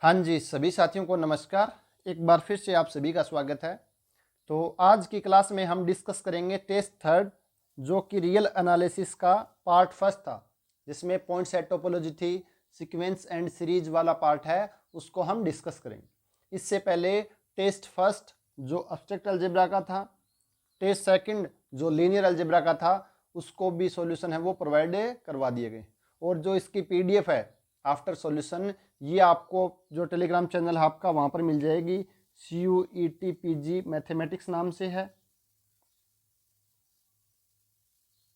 हाँ जी, सभी साथियों को नमस्कार। एक बार फिर से आप सभी का स्वागत है। तो आज की क्लास में हम डिस्कस करेंगे टेस्ट थर्ड, जो कि रियल एनालिसिस का पार्ट फर्स्ट था, जिसमें पॉइंट सेट टोपोलॉजी थी, सीक्वेंस एंड सीरीज वाला पार्ट है, उसको हम डिस्कस करेंगे। इससे पहले टेस्ट फर्स्ट जो एब्स्ट्रैक्ट अलजेब्रा का था, टेस्ट सेकंड जो लीनियर अलजेब्रा का था, उसको भी सॉल्यूशन है वो प्रोवाइड करवा दिए गए। और जो इसकी पीडीएफ है आफ्टर सॉल्यूशन, ये आपको जो टेलीग्राम चैनल है आपका वहाँ पर मिल जाएगी। CUET-PG मैथमेटिक्स नाम से है।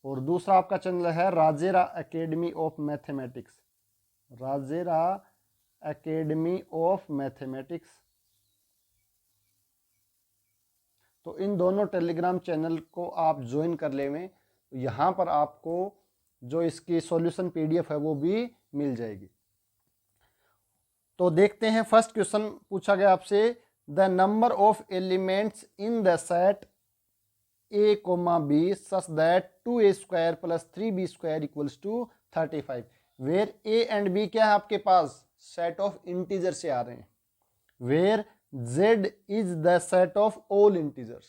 और दूसरा आपका चैनल है Rajera academy of mathematics, Rajera academy of mathematics. तो इन दोनों टेलीग्राम चैनल को आप ज्वाइन कर लेंगे, यहाँ पर आपको जो इसकी सॉल्यूशन पीडीएफ है वो भी मिल जाएगी। तो देखते हैं, फर्स्ट क्वेश्चन पूछा गया आपसे, the number of elements in the set a, b such that 2a square plus 3b square equals to 35, where a and b क्या है आपके पास, सेट ऑफ इंटीजर से आ रहे हैं, where z is the set of all integers।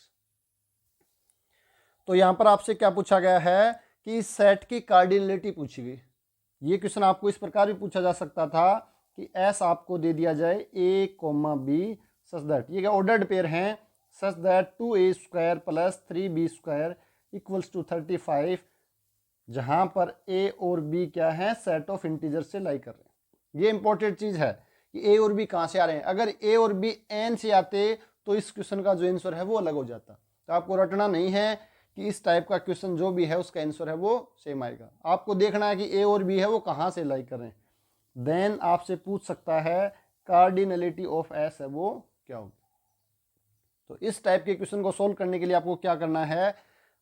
तो यहां पर आपसे क्या पूछा गया है कि इस सेट की कार्डिनलिटी पूछी गई। ये क्वेश्चन आपको इस प्रकार भी पूछा जा सकता था कि s आपको दे दिया जाए a, b सच दैट, ये क्या ऑर्डर्ड पेयर हैं, such that 2a square plus 3b square equals to 35, जहां पर a और b क्या है, सेट ऑफ इंटीजर से लाई कर रहे हैं। ये इंपॉर्टेंट चीज है कि a और b कहां से आ रहे हैं। अगर a और b n से आते तो इस क्वेश्चन का जो आंसर है वो अलग हो जाता। तो आपको रटना नहीं है कि इस टाइप का क्वेश्चन जो भी है उसका आंसर है वो सेम आएगा। आपको देखना है कि a और b है वो कहां से लाई कर रहे हैं। देन आपसे पूछ सकता है कार्डिनलिटी ऑफ s है वो क्या होगी। तो इस टाइप के क्वेश्चन को सोल्व करने के लिए आपको क्या करना है,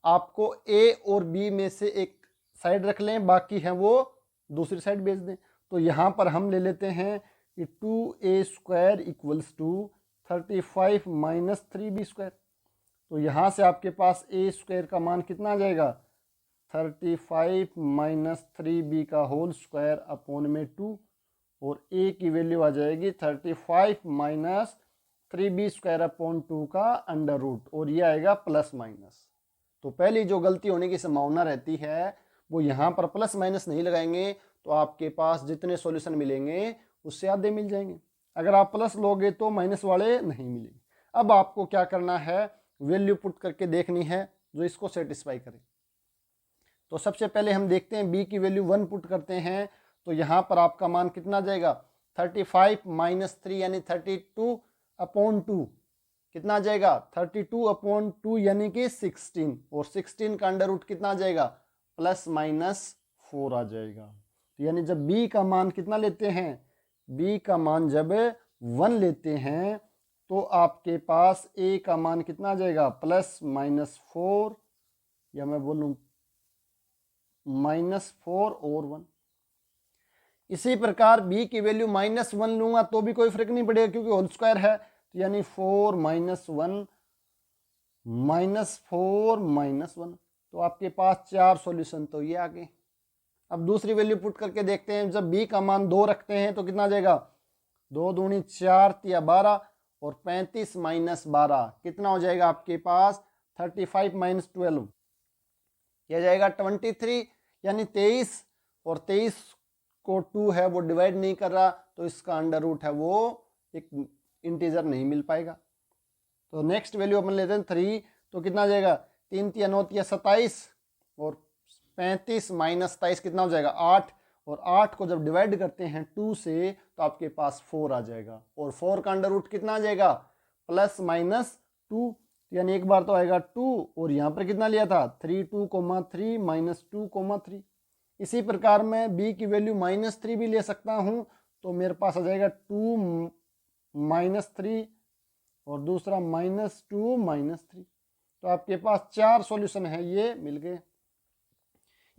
आपको a और b में से एक साइड रख लें, बाकी है वो दूसरी साइड भेज दें। तो यहां पर हम ले लेते हैं कि 2a square equals to 35 minus 3b square. तो यहां से आपके पास a स्क्वायर का मान कितना आ जाएगा, 35 माइनस 3b का होल स्क्वायर अपॉन में 2, और a की वैल्यू आ जाएगी 35 माइनस 3b स्क्वायर अपॉन 2 का अंडर रूट, और ये आएगा प्लस माइनस। तो पहली जो गलती होने की संभावना रहती है वो यहाँ पर प्लस माइनस नहीं लगाएंगे तो आपके पास जितने सॉल्यूशन मिलेंगे उससे आधे मिल जाएंगे। अगर आप प्लस लोगे तो माइनस वाले नहीं मिलेंगे। अब आपको क्या करना है, वैल्यू पुट करके देखनी है जो इसको सेटिस्फाई करे। तो सबसे पहले हम देखते हैं b की वैल्यू 1 पुट करते हैं, तो यहाँ पर आपका मान कितना जाएगा, 35 माइनस 3 यानी 32 अपॉन 2 कितना आ जाएगा, 32 अपॉन 2 यानी कि 16, और 16 का अंडर रूट कितना आ जाएगा, प्लस माइनस 4 आ जाएगा। तो यानी जब b का मान कितना लेते हैं, b का मान जब 1 लेते हैं तो आपके पास a का मान कितना आ जाएगा, प्लस माइनस 4, या मैं बोलूँ -4 और 1। इसी प्रकार b की वैल्यू -1 लूंगा तो भी कोई फर्क नहीं पड़ेगा क्योंकि होल स्क्वायर है। तो यानी 4 माइनस 1 -4 -1, तो आपके पास 4 सॉल्यूशन तो ये आ गए। अब दूसरी वैल्यू पुट करके देखते हैं, जब b का मान 2 रखते हैं तो कितना आ जाएगा, 2 दूनी 4 या 12, और 35 माइनस 12 कितना हो जाएगा आपके पास, 35 माइनस 12 क्या जाएगा 23, यानी 23, और 23 को 2 है वो डिवाइड नहीं कर रहा तो इसका अंडर रूट है वो एक इंटीजर नहीं मिल पाएगा। तो नेक्स्ट वैल्यू अपन लेते हैं 3, तो कितना आ जाएगा, 3 या 9 या 27, और 35 माइनस 27 कितना हो जाएगा 8, और 8 को जब डिवाइड करते हैं 2 से तो आपके पास 4 आ जाएगा, और 4 का अंडर रूट कितना आ जाएगा, प्लस माइनस 2, यानी एक बार तो आएगा 2, और यहाँ पर कितना लिया था 3 2 3 माइनस 2 3। इसी प्रकार मैं b की वैल्यू -3 भी ले सकता हूँ, तो मेरे पास आ जाएगा 2 -3 और दूसरा -2 -3। तो आपके पास 4 सॉल्यूशन है, ये मिल गए।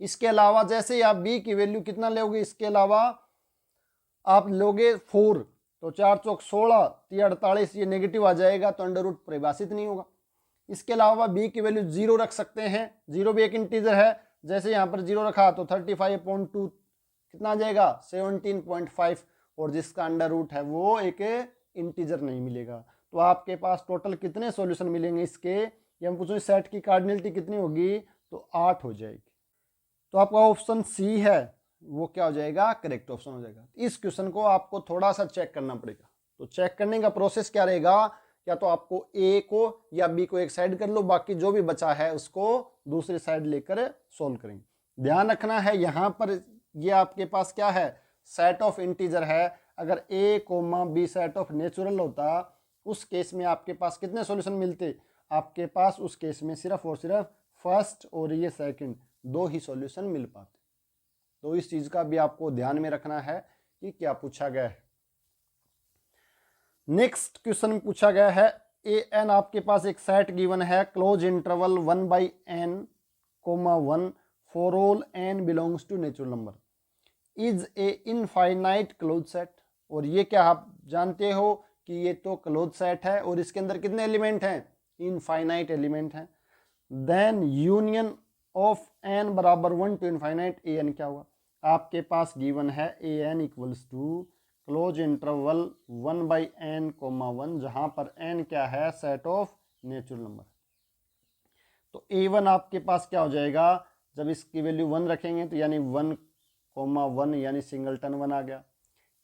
इसके अलावा जैसे ही आप b की वैल्यू कितना लोगे, इसके अलावा आप लोगे 4, तो 4 चौक 16 48, ये नेगेटिव आ जाएगा तो अंडर रूट परिभाषित नहीं होगा। इसके अलावा b की वैल्यू 0 रख सकते हैं, 0 भी एक इंटीजर है, जैसे यहाँ पर 0 रखा तो 35/2 कितना आ जाएगा 17.5, और जिसका अंडर रूट है वो एक इंटीजर नहीं मिलेगा। तो आपके पास टोटल कितने सॉल्यूशन मिलेंगे इसके, ये हम पूछें सेट की कार्डिनलिटी कितनी होगी, तो 8 हो जाएगी। तो आपका ऑप्शन सी है वो क्या हो जाएगा, करेक्ट ऑप्शन हो जाएगा। इस क्वेश्चन को आपको थोड़ा सा चेक करना पड़ेगा। तो चेक करने का प्रोसेस क्या रहेगा, या तो आपको ए को या बी को एक साइड कर लो, बाकी जो भी बचा है उसको दूसरी साइड लेकर सोल्व करेंगे। ध्यान रखना है यहाँ पर ये आपके पास क्या है, सेट ऑफ इंटीजर है। अगर A comma B set of natural होता उस केस में आपके पास कितने सॉल्यूशन मिलते, आपके पास उस केस में सिर्फ और सिर्फ फर्स्ट और ये सेकंड दो ही सॉल्यूशन मिल पाते। तो इस चीज का भी आपको ध्यान में रखना है कि क्या पूछा गया है। नेक्स्ट क्वेश्चन में पूछा गया है ए एन, आपके पास एक सेट गिवन है close interval 1/n, 1 for all n belongs to natural number is a infinite close set. और ये क्या आप जानते हो कि ये तो क्लोज सेट है और इसके अंदर कितने एलिमेंट हैं, इनफाइनाइट एलिमेंट हैं। देन यूनियन ऑफ n बराबर 1 टू इनफाइनाइट ए एन क्या हुआ, आपके पास गिवन है a n equals to close interval 1/n, 1 जहां पर n क्या है, सेट ऑफ नेचुरल नंबर। तो a1 आपके पास क्या हो जाएगा, जब इसकी वैल्यू 1 रखेंगे तो यानी 1,1 यानी सिंगलटन 1 आ गया।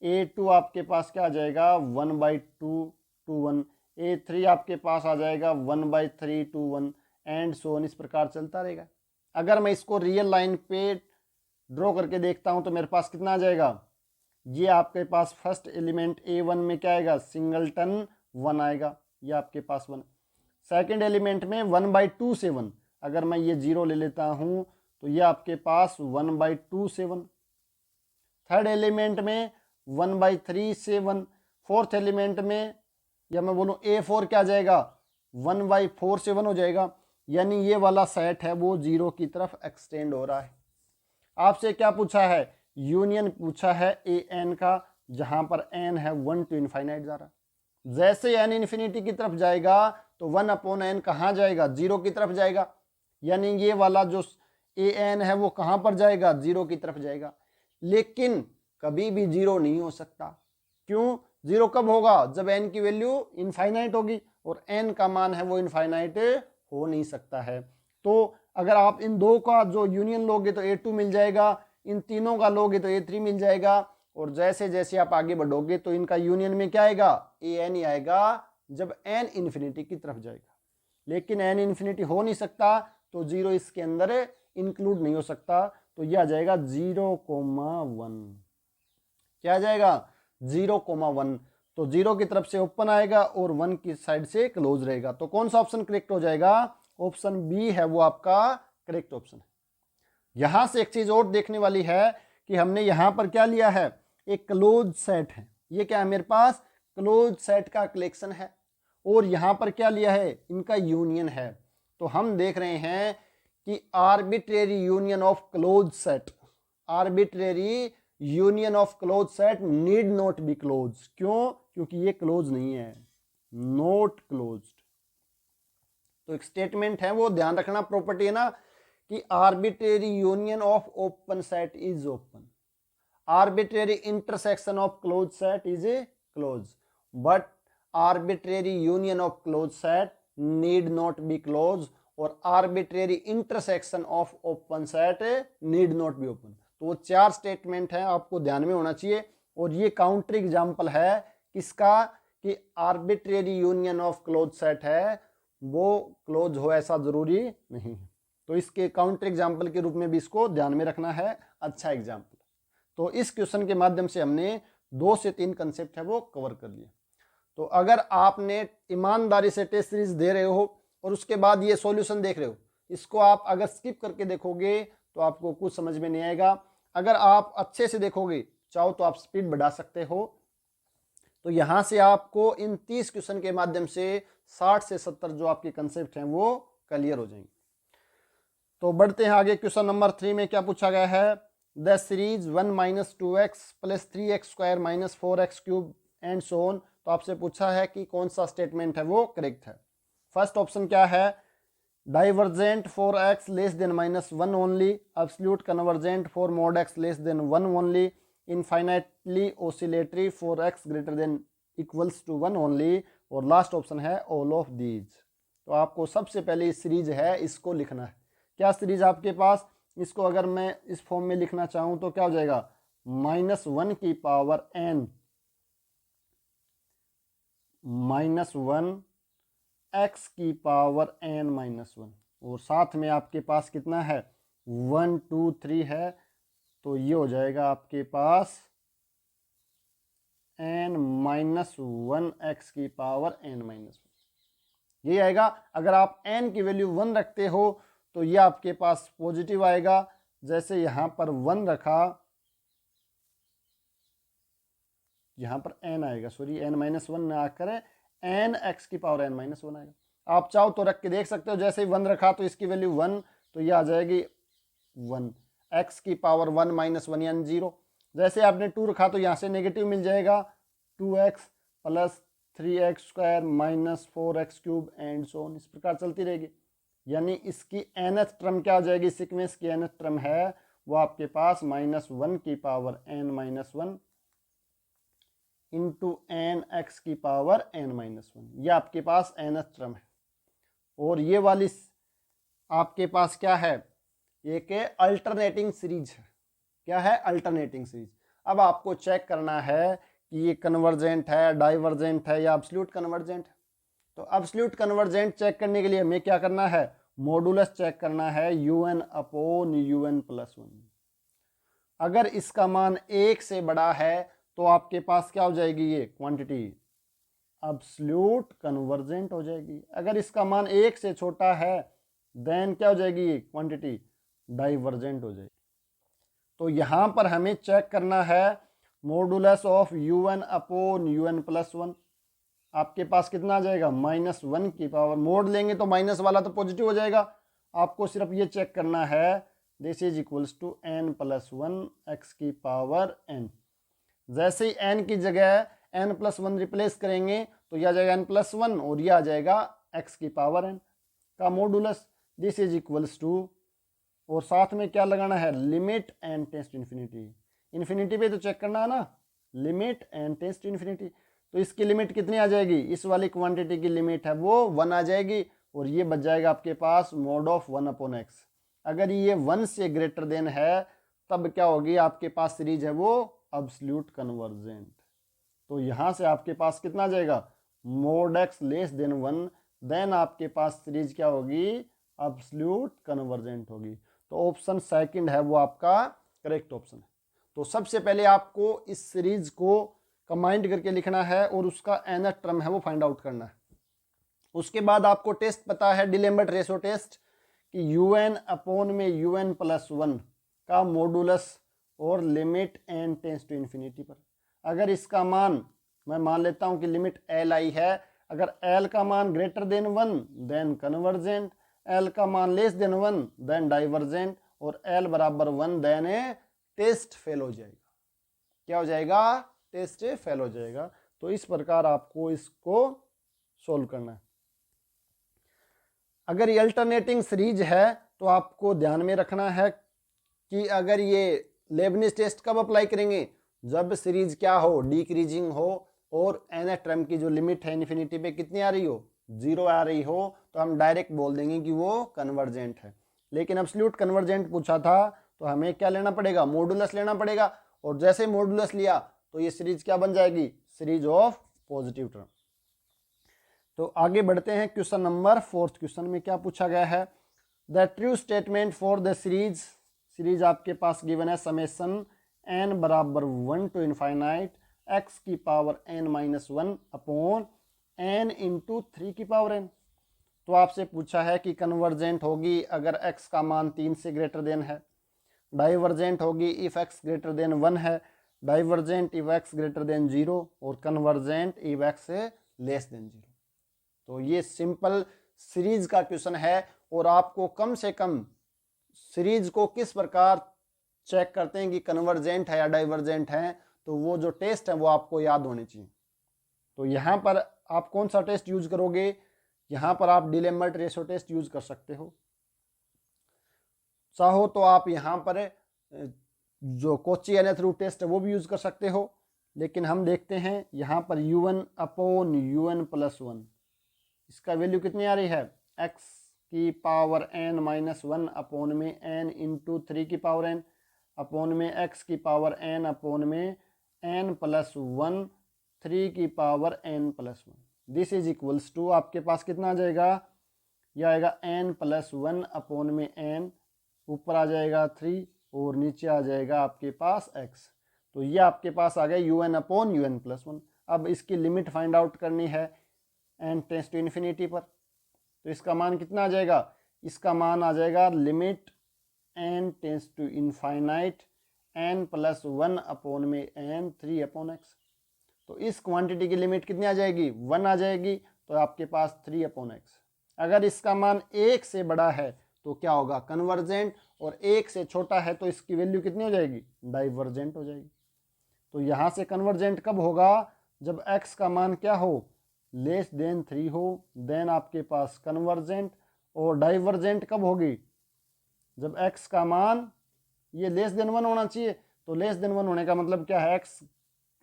a2 आपके पास क्या आ जाएगा 1/2 टू 1, a3 आपके पास आ जाएगा 1/3 टू 1 एंड सो ऑन, इस प्रकार चलता रहेगा। अगर मैं इसको रियल लाइन पे ड्रॉ करके देखता हूं तो मेरे पास कितना आ जाएगा, ये आपके पास फर्स्ट एलिमेंट a1 में क्या आएगा, सिंगलटन 1 आएगा, ये आपके पास 1। सेकंड एलिमेंट में 1/2 से 1, अगर मैं ये 0 ले लेता हूं तो ये आपके पास 1/2 से 1। थर्ड एलिमेंट में 1/3 से 1। फोर्थ एलिमेंट में या मैं बोलूं a4 क्या जाएगा 1/4 से 1 हो जाएगा, यानी ये वाला सेट है वो 0 की तरफ एक्सटेंड हो रहा है। आपसे क्या पूछा है, यूनियन पूछा है ए एन का, जहां पर एन है 1 टू इनफाइनाइट जा रहा। जैसे एन इन्फिनिटी की तरफ जाएगा तो 1/n कहाँ जाएगा, 0 की तरफ जाएगा, यानी ये वाला जो ए एन है वो कहां पर जाएगा, 0 की तरफ जाएगा। लेकिन कभी भी 0 नहीं हो सकता, क्यों, 0 कब होगा, जब n की वैल्यू इनफाइनाइट होगी, और n का मान है वो इनफाइनाइट हो नहीं सकता है। तो अगर आप इन दो का जो यूनियन लोगे तो a2 मिल जाएगा, इन तीनों का लोगे तो a3 मिल जाएगा, और जैसे जैसे आप आगे बढ़ोगे तो इनका यूनियन में क्या आएगा, an ही आएगा जब n इन्फिनिटी की तरफ जाएगा। लेकिन n इन्फिनिटी हो नहीं सकता तो 0 इसके अंदर इंक्लूड नहीं हो सकता, तो यह आ जाएगा 0,1। क्या आ जाएगा 0,1, तो 0 की तरफ से ओपन आएगा और 1 की साइड से क्लोज रहेगा। तो कौन सा ऑप्शन करेक्ट हो जाएगा, ऑप्शन बी है वो आपका करेक्ट ऑप्शन है। यहां से एक चीज और देखने वाली है कि हमने यहां पर क्या लिया है, एक क्लोज सेट है, ये क्या है मेरे पास क्लोज सेट का कलेक्शन है, और यहां पर क्या लिया है, इनका यूनियन है। तो हम देख रहे हैं कि arbitrary union of close set, arbitrary union of close set need not be close. क्यों, क्योंकि ये क्लोज नहीं है, नॉट क्लोज्ड। तो एक स्टेटमेंट है वो ध्यान रखना, प्रॉपर्टी है ना कि arbitrary union of open set is open, arbitrary intersection of close set is a close, but arbitrary union of close set need not be close, और arbitrary intersection of open set need not be open. तो वो 4 statement हैं, आपको ध्यान में होना चाहिए। और ये काउंटर एग्जाम्पल है किसका, कि arbitrary union of close set है वो क्लोज हो ऐसा जरूरी नहीं है। तो इसके काउंटर एग्जाम्पल के रूप में भी इसको ध्यान में रखना है, अच्छा एग्जाम्पल। तो इस क्वेश्चन के माध्यम से हमने 2 से 3 कंसेप्ट है वो कवर कर लिए। तो अगर आपने ईमानदारी से टेस्ट सीरीज दे रहे हो और उसके बाद ये सॉल्यूशन देख रहे हो, इसको आप अगर स्किप करके देखोगे तो आपको कुछ समझ में नहीं आएगा। अगर आप अच्छे से देखोगे, चाहो तो आप स्पीड बढ़ा सकते हो। तो यहां से आपको इन 30 क्वेश्चन के माध्यम से 60 से 70 जो आपके कंसेप्ट हैं वो क्लियर हो जाएंगे। तो बढ़ते हैं आगे, क्वेश्चन नंबर 3 में क्या पूछा गया है, the series 1 - 2x + 3x² - 4x³ and so on. तो आपसे पूछा है कि कौन सा स्टेटमेंट है वो करेक्ट है। फर्स्ट ऑप्शन क्या है, divergent for x <(-1) only, absolute convergent for mod x <(1) only, infinitely oscillatory for x greater than equals to 1 only, और लास्ट ऑप्शन है ऑल ऑफ दीज। तो आपको सबसे पहले सीरीज है इसको लिखना है। क्या सीरीज आपके पास, इसको अगर मैं इस फॉर्म में लिखना चाहूं तो क्या हो जाएगा, -1 की पावर n -1 x की पावर n-1, और साथ में आपके पास कितना है 1 2 3 है, तो ये हो जाएगा आपके पास n-1 x की पावर n-1, ये आएगा। अगर आप n की वैल्यू 1 रखते हो तो ये आपके पास पॉजिटिव आएगा। जैसे यहां पर 1 रखा, यहां पर n आएगा, सॉरी n-1 ना आकर n x की पावर n-1 आएगा। आप चाहो तो रख के देख सकते हो, जैसे ही 1 रखा तो इसकी वैल्यू 1, तो ये आ जाएगी 1 x की पावर 1-1 यानी 0। जैसे आपने 2 रखा तो यहाँ से नेगेटिव मिल जाएगा, 2x plus 3x square minus 4x cube and so on, इस प्रकार चलती रहेगी। यानी इसकी nth टर्म क्या हो जाएगी, सीक्वेंस की nth टर्म है वो आपके पास -1 की power n-1 into n x की पावर n-1, ये आपके पास nth टर्म है। और ये वाली आपके पास क्या है, एक अल्टरनेटिंग सीरीज है। क्या है, अल्टरनेटिंग सीरीज। अब आपको चेक करना है कि ये कन्वर्जेंट है, डाइवर्जेंट है या एब्सोल्यूट कन्वर्जेंट है। तो एब्सोल्यूट कन्वर्जेंट चेक करने के लिए हमें क्या करना है, मॉडुलस चेक करना है un अपॉन un प्लस 1। अगर इसका मान 1 से बड़ा है तो आपके पास क्या हो जाएगी, ये क्वांटिटी एब्सोल्यूट कन्वर्जेंट हो जाएगी। अगर इसका मान 1 से छोटा है देन क्या हो जाएगी, ये क्वांटिटी डाइवर्जेंट हो जाएगी। तो यहां पर हमें चेक करना है modulus of un upon un plus 1। आपके पास कितना आ जाएगा, -1 की पावर, मोड लेंगे तो माइनस वाला तो पॉजिटिव हो जाएगा। आपको सिर्फ ये चेक करना है this is equals to n plus 1 x की पावर n। जैसे ही n की जगह n प्लस 1 रिप्लेस करेंगे तो यह आ जाएगा n प्लस 1 और यह आ जाएगा x की पावर n का modulus, this is equals to, और साथ में क्या लगाना है, limit n tends to infinity. Infinity पे तो चेक करना है ना, limit n tends to infinity. तो इसकी लिमिट कितनी आ जाएगी, इस वाली क्वांटिटी की लिमिट है वो 1 आ जाएगी, और ये बच जाएगा आपके पास मॉड ऑफ 1 अपॉन एक्स। अगर ये 1 से ग्रेटर देन है तब क्या होगी, आपके पास सीरीज है वो एब्सोल्यूट कन्वर्जेंट। तो यहां से आपके पास कितना आ जाएगा, mod x less than 1, then आपके पास सीरीज क्या होगी, एब्सोल्यूट कन्वर्जेंट होगी। तो ऑप्शन सेकंड है वो आपका करेक्ट ऑप्शन है। तो सबसे पहले आपको इस सीरीज को कंबाइंड करके लिखना है और उसका nth टर्म है वो फाइंड आउट करना है। उसके बाद आपको टेस्ट पता है डिलेम्बर्ट रेशो टेस्ट, कि un अपॉन में un प्लस 1 का मॉडुलस और limit n tends to infinity पर। अगर इसका मान, मैं मान लेता हूं कि लिमिट l आई है, अगर l का मान greater than 1 then convergent, l का मान लेस देन 1 देन डाइवर्जेंट, और l बराबर 1 देन टेस्ट फेल हो जाएगा। क्या हो जाएगा, टेस्ट फेल हो जाएगा। तो इस प्रकार आपको इसको सोल्व करना है। अगर ये अल्टरनेटिंग सीरीज है तो आपको ध्यान में रखना है कि अगर ये लेबनिज टेस्ट कब अप्लाई करेंगे, जब सीरीज क्या हो, डिक्रीजिंग हो और n टर्म की जो लिमिट है इन्फिनिटी पे कितनी आ रही हो, 0 आ रही हो, तो हम डायरेक्ट बोल देंगे कि वो कन्वर्जेंट है। लेकिन एब्सोल्यूट कन्वर्जेंट पूछा था तो हमें क्या लेना पड़ेगा, मॉडुलस लेना पड़ेगा, और जैसे मॉडुलस लिया तो ये सीरीज क्या बन जाएगी, सीरीज ऑफ पॉजिटिव टर्म। तो आगे बढ़ते हैं, क्वेश्चन नंबर 4। क्वेश्चन में क्या पूछा गया है, the true statement for the series आपके पास गिवन है समेशन n बराबर 1 टू इनफाइनाइट x की power n-1 upon n into 3 की पावर n। तो आपसे पूछा है कि कन्वर्जेंट होगी अगर x का मान 3 से ग्रेटर देन है, डाइवर्जेंट होगी इफ x ग्रेटर देन 1 है, divergent if x greater than 0, और convergent if x less than 0। तो ये सिंपल सीरीज का क्वेश्चन है, और आपको कम से कम सीरीज को किस प्रकार चेक करते हैं कि कन्वर्जेंट है या डाइवर्जेंट है, तो वो जो टेस्ट है वो आपको याद होने चाहिए। तो यहाँ पर आप कौन सा टेस्ट यूज करोगे, यहाँ पर आप डिलेम्बर्ट रेशो टेस्ट यूज कर सकते हो। चाहो तो आप यहाँ पर जो कोची nth रूट टेस्ट है वो भी यूज़ कर सकते हो, लेकिन हम देखते हैं यहाँ पर un अपॉन un प्लस 1, इसका वैल्यू कितनी आ रही है, x की पावर n माइनस 1 अपोन में n इंटू 3 की पावर n अपोन में x की पावर n अपोन में n प्लस 1 3 की power n plus 1। This is equals to आपके पास कितना आ जाएगा, यह आएगा n प्लस 1 अपोन में n, ऊपर आ जाएगा 3 और नीचे आ जाएगा आपके पास x। तो ये आपके पास आ गया un अपॉन un प्लस 1। अब इसकी लिमिट फाइंड आउट करनी है n टेंस टू इन्फिनिटी पर, तो इसका मान कितना आ जाएगा, इसका मान आ जाएगा limit n tends to infinite n plus 1 upon में n 3 अपॉन x। तो इस क्वांटिटी की लिमिट कितनी आ जाएगी, 1 आ जाएगी, तो आपके पास 3 अपॉन x। अगर इसका मान 1 से बड़ा है तो क्या होगा, कन्वर्जेंट, और 1 से छोटा है तो इसकी वैल्यू कितनी हो जाएगी, डाइवर्जेंट हो जाएगी। तो यहाँ से कन्वर्जेंट कब होगा, जब x का मान क्या हो, लेस देन 3 हो, देन आपके पास कन्वर्जेंट। और डाइवर्जेंट कब होगी, जब x का मान ये लेस देन 1 होना चाहिए, तो लेस देन 1 होने का मतलब क्या है, x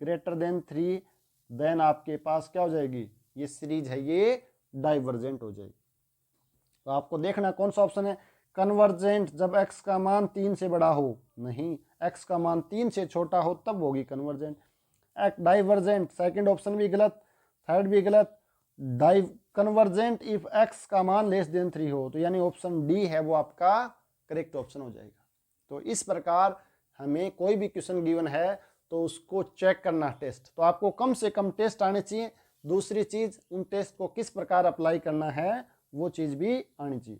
ग्रेटर देन 3, देन आपके पास क्या हो जाएगी, ये सीरीज है ये डाइवर्जेंट हो जाएगी। तो आपको देखना कौन सा ऑप्शन है, कन्वर्जेंट जब x का मान 3 से बड़ा हो, नहीं, x का मान 3 से छोटा हो तब होगी कन्वर्जेंट। डाइवर्जेंट सेकंड ऑप्शन भी गलत, थर्ड भी गलत। कन्वर्जेंट इफ x का मान लेस देन 3 हो, तो यानी ऑप्शन डी है वो आपका करेक्ट ऑप्शन हो जाएगा। तो इस प्रकार हमें कोई भी क्वेश्चन गिवन है तो उसको चेक करना टेस्ट, तो आपको कम से कम टेस्ट आने चाहिए। दूसरी चीज, उन टेस्ट को किस प्रकार अप्लाई करना है वो चीज भी आनी चाहिए।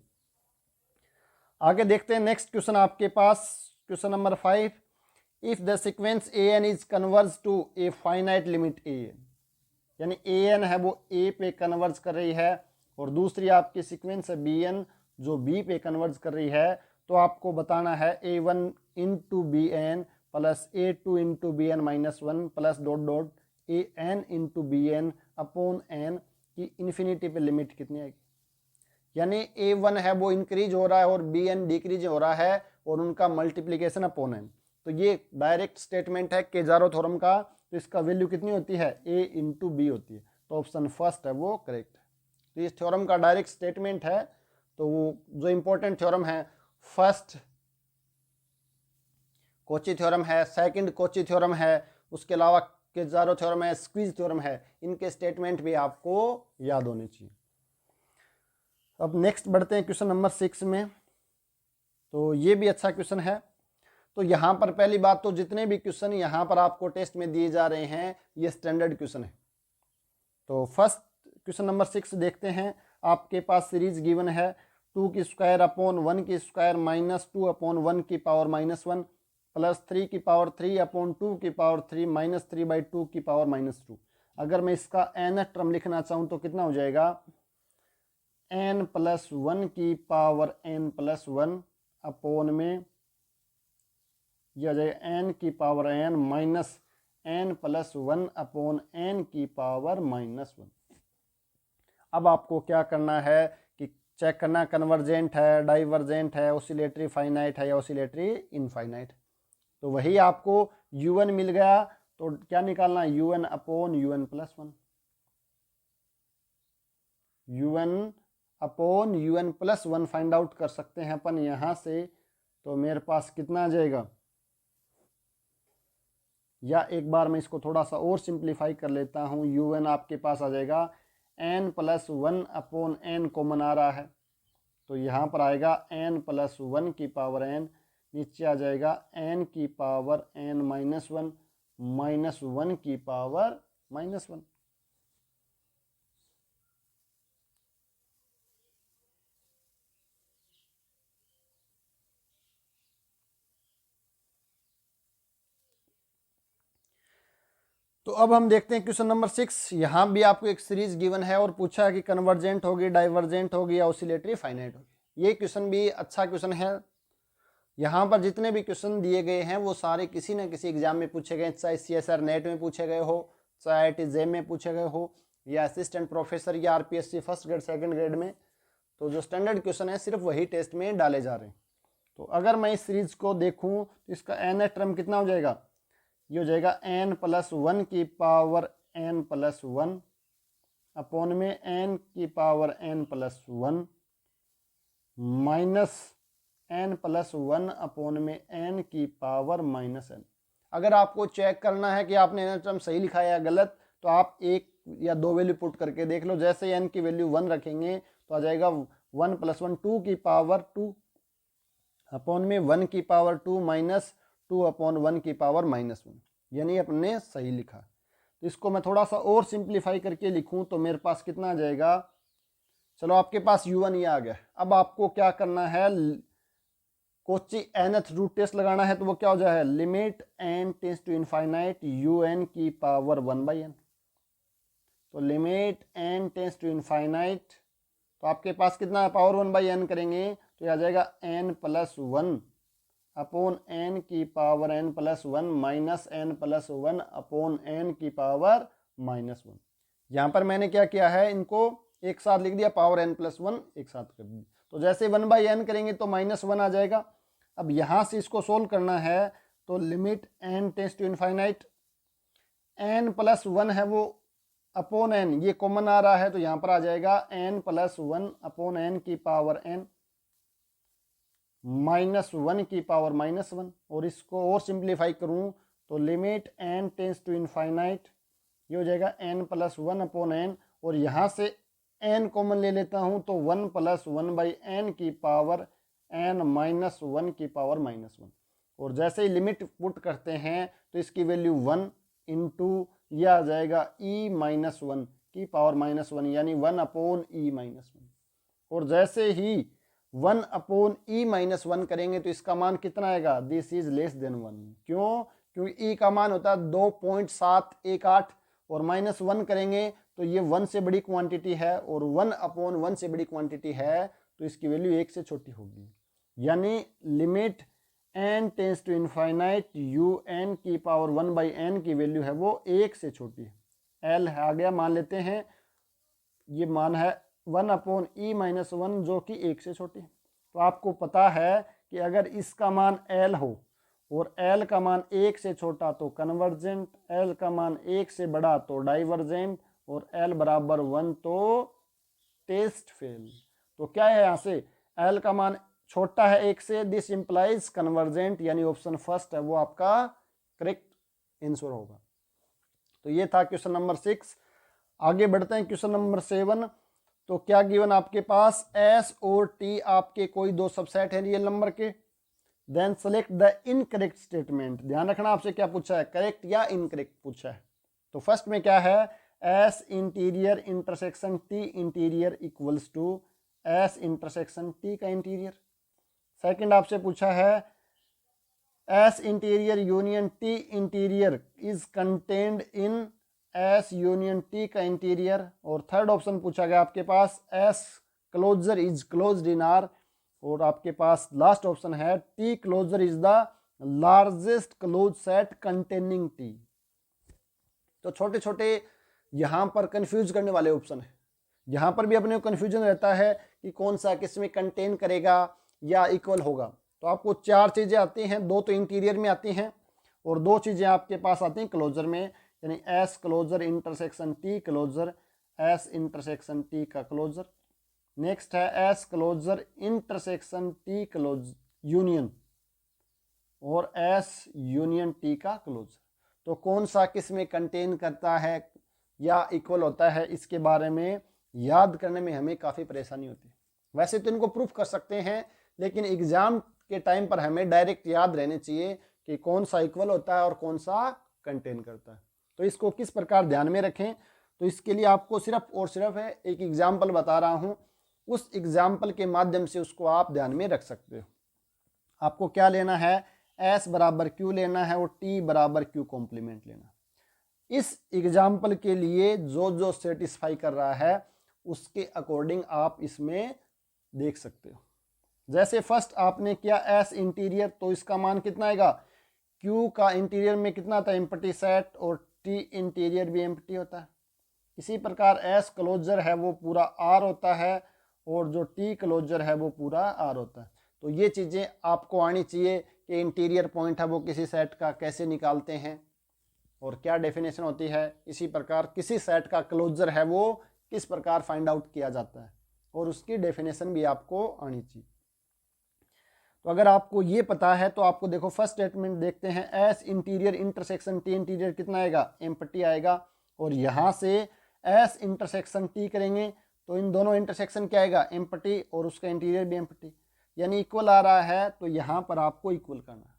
आगे देखते हैं नेक्स्ट क्वेश्चन आपके पास, question number 5। If the sequence a n is converge to a finite limit a n, यानी ए एन है वो ए पे कन्वर्ज कर रही है, और दूसरी आपकी सीक्वेंस है बी एन जो बी पे कन्वर्ज कर रही है, तो आपको बताना है a one into b n plus a two into b n minus 1 plus dot dot a n into b n upon n की इन्फिनिटी पे लिमिट कितनी आएगी। यानी ए वन है वो इंक्रीज हो रहा है और बी एन डिक्रीज हो रहा है, और उनका मल्टीप्लीकेशन अपॉन एन। तो ये डायरेक्ट स्टेटमेंट है केजारो थ्योरम का, तो इसका वैल्यू कितनी होती है, ए इंटू बी होती है। तो ऑप्शन फर्स्ट है वो करेक्ट है। तो इस थ्योरम का डायरेक्ट स्टेटमेंट है, तो वो जो इंपॉर्टेंट थ्योरम है, फर्स्ट कोची थ्योरम है, सेकंड कोची थ्योरम है, उसके अलावा केजारो थ्योरम है, स्क्वीज थ्योरम है, इनके स्टेटमेंट भी आपको याद होने चाहिए। अब नेक्स्ट बढ़ते हैं क्वेश्चन नंबर 6 में। तो ये भी अच्छा क्वेश्चन है। तो यहाँ पर पहली बात तो जितने भी क्वेश्चन यहाँ पर आपको टेस्ट में दिए जा रहे हैं ये स्टैंडर्ड क्वेश्चन है। तो फर्स्ट क्वेश्चन नंबर 6 देखते हैं। आपके पास सीरीज गिवन है 2 की स्क्वायर अपॉन 1 की स्क्वायर माइनस 2 अपॉन 1 की पावर माइनस 1 प्लस 3 की पावर 3 अपॉन 2 की पावर 3 माइनस 3/2 की पावर माइनस 2। अगर मैं इसका nth टर्म लिखना चाहूँ तो कितना हो जाएगा, n प्लस 1 की पावर n प्लस 1 अपॉन में यह आ जाएगा n की power n minus n plus 1 upon n की पावर माइनस 1। अब आपको क्या करना है कि चेक करना कन्वर्जेंट है, डाइवर्जेंट है, ऑसिलेटरी फाइनाइट है या ऑसिलेटरी इनफाइनाइट। तो वही आपको un मिल गया, तो क्या निकालना, un upon un plus 1, un upon un plus 1 find out कर सकते हैं अपन यहाँ से। तो मेरे पास कितना आ जाएगा, या एक बार मैं इसको थोड़ा सा और सिंप्लीफाई कर लेता हूँ, un आपके पास आ जाएगा n plus 1 upon n common आ रहा है, तो यहाँ पर आएगा n प्लस 1 की पावर n, नीचे आ जाएगा n की पावर n माइनस 1 माइनस 1 की पावर माइनस 1। तो अब हम देखते हैं क्वेश्चन नंबर 6। यहाँ भी आपको एक सीरीज गिवन है और पूछा है कि कन्वर्जेंट होगी, डाइवर्जेंट होगी या ऑसिलेटरी फाइनाइट होगी। ये क्वेश्चन भी अच्छा क्वेश्चन है। यहाँ पर जितने भी क्वेश्चन दिए गए हैं वो सारे किसी न किसी एग्जाम में पूछे गए, चाहे CSR नेट में पूछे गए हो, चाहे IIT JEE में पूछे गए हो, या असिस्टेंट प्रोफेसर या RPSC first grade second grade में। तो जो स्टैंडर्ड क्वेश्चन है सिर्फ वही टेस्ट में डाले जा रहे हैं। तो अगर मैं इस सीरीज को देखूं तो इसका एन टर्म कितना हो जाएगा, ये हो जाएगा n+1 की पावर n+1 अपॉन में n की power n+1 minus n+1 upon में n की पावर -n। अगर आपको चेक करना है कि आपने एन टर्म सही लिखा है या गलत, तो आप एक या दो वैल्यू पुट करके देख लो। जैसे ही n की वैल्यू 1 रखेंगे तो आ जाएगा 1 + 1 2 की पावर 2 अपॉन में 1 की पावर 2 माइनस 2 अपॉन 1 की पावर -1, यानी अपने सही लिखा। तो इसको मैं थोड़ा सा और सिंप्लीफाई करके लिखूं तो मेरे पास कितना आ जाएगा, चलो आपके पास u1 ये आ गया। अब आपको क्या करना है, कोची nth रूट टेस्ट लगाना है, तो वो क्या हो जाए, limit n tends to infinite un की पावर 1/n। तो limit n tends to infinite, तो आपके पास कितना है, पावर 1/n करेंगे तो यह आ जाएगा n+1 अपॉन n की power n+1 minus n+1 upon n की पावर -1। यहाँ पर मैंने क्या किया है, इनको एक साथ लिख दिया, पावर n+1 एक साथ कर दी। तो जैसे 1/n करेंगे तो -1 आ जाएगा। अब यहाँ से इसको सोल्व करना है, तो limit n tends to infinite, n+1 है वो अपॉन n, ये कॉमन आ रहा है तो यहाँ पर आ जाएगा n+1 अपॉन n की पावर n -1 की पावर -1। और इसको और सिंप्लीफाई करूँ तो limit n tends to infinite, ये हो जाएगा n+1 अपॉन n, और यहाँ से n कॉमन ले लेता हूँ तो 1 + 1/n की पावर n -1 की पावर -1। और जैसे ही लिमिट पुट करते हैं तो इसकी वैल्यू 1 इंटू यह आ जाएगा e-1 की पावर -1, यानी 1 अपॉन e-1। और जैसे ही 1 अपॉन e-1 करेंगे तो इसका मान कितना आएगा, दिस इज लेस देन 1। क्यों, क्योंकि e का मान होता है 2.718, और -1 करेंगे तो ये 1 से बड़ी क्वांटिटी है, और 1 अपॉन 1 से बड़ी क्वांटिटी है तो इसकी वैल्यू 1 से छोटी होगी। यानी limit n tends to infinite un की पावर 1/n की वैल्यू है वो 1 से छोटी है। l आ गया, मान लेते हैं ये मान है 1 अपॉन e-1 जो कि 1 से छोटी है। तो आपको पता है कि अगर इसका मान l हो और l का मान 1 से छोटा तो कन्वर्जेंट, l का मान 1 से बड़ा तो डाइवर्जेंट, और l बराबर 1 तो टेस्ट फेल। तो क्या है, यहाँ से l का मान छोटा है 1 से, दिस इंप्लाइज कन्वर्जेंट, यानी ऑप्शन फर्स्ट है वो आपका करेक्ट आंसर होगा। तो ये था क्वेश्चन नंबर 6। आगे बढ़ते हैं क्वेश्चन नंबर 7। तो क्या गिवन आपके पास, S और T आपके कोई दो सबसेट हैं रियल नंबर के, then select the incorrect statement. ध्यान रखना आपसे क्या पूछा है, करेक्ट या इनकरेक्ट पूछा है। तो फर्स्ट में क्या है, S interior intersection T interior equals to S intersection T का इंटीरियर। सेकंड आपसे पूछा है S interior union T interior is contained in S union T का इंटीरियर। और थर्ड ऑप्शन पूछा गया आपके पास S closure is closed in R। और आपके पास लास्ट ऑप्शन है T closure is the largest close set containing T। तो छोटे छोटे यहाँ पर कंफ्यूज करने वाले ऑप्शन है। यहाँ पर भी अपने को कंफ्यूजन रहता है कि कौन सा किस में कंटेन करेगा या इक्वल होगा। तो आपको चार चीजें आती हैं, दो तो इंटीरियर में आती हैं और दो चीजें आपके पास आती हैं क्लोजर में, यानी S closure intersection T closure, S intersection T का क्लोजर। नेक्स्ट है S closure intersection T close union और S यूनियन T का क्लोजर। तो कौन सा किस में कंटेन करता है या इक्वल होता है, इसके बारे में याद करने में हमें काफ़ी परेशानी होती है। वैसे तो इनको प्रूफ कर सकते हैं, लेकिन एग्जाम के टाइम पर हमें डायरेक्ट याद रहने चाहिए कि कौन सा इक्वल होता है और कौन सा कंटेन करता है। तो इसको किस प्रकार ध्यान में रखें, तो इसके लिए आपको सिर्फ और सिर्फ है एक एग्जाम्पल बता रहा हूँ, उस एग्जाम्पल के माध्यम से उसको आप ध्यान में रख सकते हो। आपको क्या लेना है, S बराबर Q लेना है और T बराबर Q कॉम्प्लीमेंट लेना। इस एग्जाम्पल के लिए जो जो सेटिस्फाई कर रहा है उसके अकॉर्डिंग आप इसमें देख सकते हो। जैसे फर्स्ट आपने किया S इंटीरियर, तो इसका मान कितना आएगा, Q का इंटीरियर में कितना था, एम्प्टी सेट, और T इंटीरियर भी एम्प्टी होता है। इसी प्रकार S क्लोजर है वो पूरा R होता है और जो T क्लोजर है वो पूरा R होता है। तो ये चीज़ें आपको आनी चाहिए कि इंटीरियर पॉइंट है वो किसी सेट का कैसे निकालते हैं और क्या डेफिनेशन होती है। इसी प्रकार किसी सेट का क्लोजर है वो किस प्रकार फाइंड आउट किया जाता है और उसकी डेफिनेशन भी आपको आनी चाहिए। तो अगर आपको ये पता है तो आपको देखो फर्स्ट स्टेटमेंट देखते हैं, S interior intersection T interior कितना आएगा, एम्प्टी आएगा। और यहाँ से एस इंटरसेक्शन टी करेंगे तो इन दोनों इंटरसेक्शन क्या आएगा, एम्प्टी, और उसका इंटीरियर भी एम्प्टी, यानी इक्वल आ रहा है। तो यहाँ पर आपको इक्वल करना है।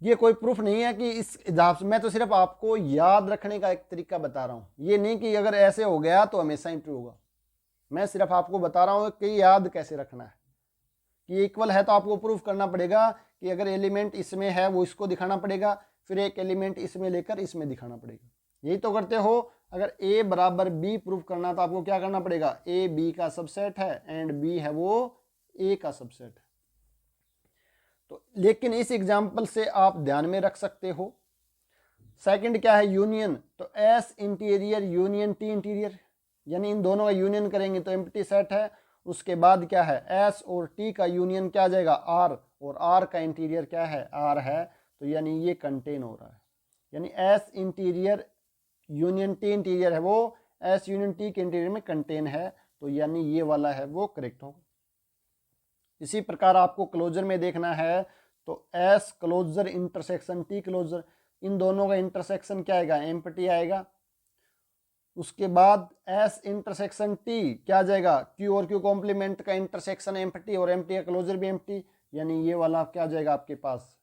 ये कोई प्रूफ नहीं है कि इस हिसाब से, मैं तो सिर्फ आपको याद रखने का एक तरीका बता रहा हूँ। ये नहीं कि अगर ऐसे हो गया तो हमेशा ही ट्रू होगा, मैं सिर्फ आपको बता रहा हूँ कि याद कैसे रखना है। कि इक्वल है तो आपको प्रूफ करना पड़ेगा कि अगर एलिमेंट इसमें है वो इसको दिखाना पड़ेगा, फिर एक एलिमेंट इसमें लेकर इसमें दिखाना पड़ेगा। यही तो करते हो। अगर a बराबर b प्रूफ करना तो आपको क्या करना पड़ेगा, a b का सबसेट है एंड b है वो a का सबसेट है। तो लेकिन इस एग्जाम्पल से आप ध्यान में रख सकते हो। सेकंड क्या है, यूनियन। तो s interior union t interior, यानी इन दोनों का यूनियन करेंगे तो एम्प्टी सेट है। उसके बाद क्या है, S और T का यूनियन क्या आ जाएगा, R, और R का इंटीरियर क्या है, R है। तो यानी ये कंटेन हो रहा है, यानी S interior union T interior है वो S यूनियन T के इंटीरियर में कंटेन है। तो यानी ये वाला है वो करेक्ट होगा। इसी प्रकार आपको क्लोजर में देखना है तो S closure intersection T closure, इन दोनों का इंटरसेक्शन क्या आएगा, एम्प्टी आएगा। उसके बाद S इंटरसेक्शन T क्या आ जाएगा, Q और Q कॉम्प्लीमेंट का इंटरसेक्शन एम्प्टी, और एम्प्टी का क्लोजर भी एम्प्टी, यानी ये वाला क्या आ जाएगा आपके पास,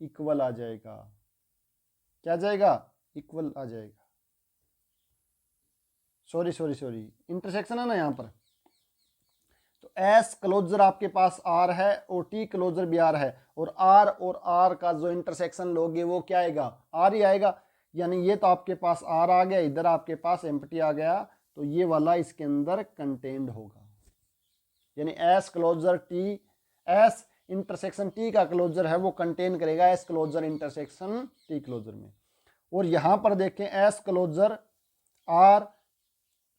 इक्वल आ जाएगा। क्या आ जाएगा, इक्वल आ जाएगा। सॉरी इंटरसेक्शन है ना यहाँ पर। तो S क्लोजर आपके पास R है और T क्लोजर भी R है, और R का जो इंटरसेक्शन लोगे वो क्या आएगा, R ही आएगा। यानी ये तो आपके पास R आ गया, इधर आपके पास एम्प्टी आ गया, तो ये वाला इसके अंदर कंटेन्ड होगा। यानी S closure T, S intersection T का क्लोजर है वो कंटेन करेगा S closure intersection T closure में। और यहाँ पर देखें S closure R,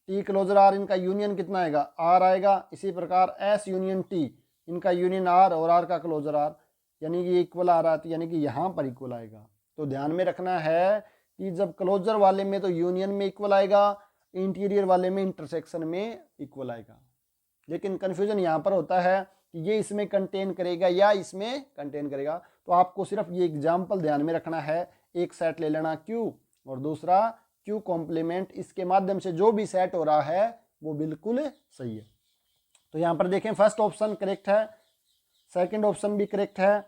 T closure R, इनका यूनियन कितना आएगा, R आएगा। इसी प्रकार S यूनियन T, इनका यूनियन R और R का क्लोजर R, यानी कि इक्वल आ रहा है, यानी कि यहाँ पर इक्वल आएगा। तो ध्यान में रखना है कि जब क्लोजर वाले में तो यूनियन में इक्वल आएगा, इंटीरियर वाले में इंटरसेक्शन में इक्वल आएगा। लेकिन कन्फ्यूजन यहाँ पर होता है कि ये इसमें कंटेन करेगा या इसमें कंटेन करेगा। तो आपको सिर्फ ये एग्जाम्पल ध्यान में रखना है, एक सेट ले लेना Q और दूसरा Q कॉम्प्लीमेंट, इसके माध्यम से जो भी सेट हो रहा है वो बिल्कुल सही है। तो यहाँ पर देखें फर्स्ट ऑप्शन करेक्ट है, सेकंड ऑप्शन भी करेक्ट है,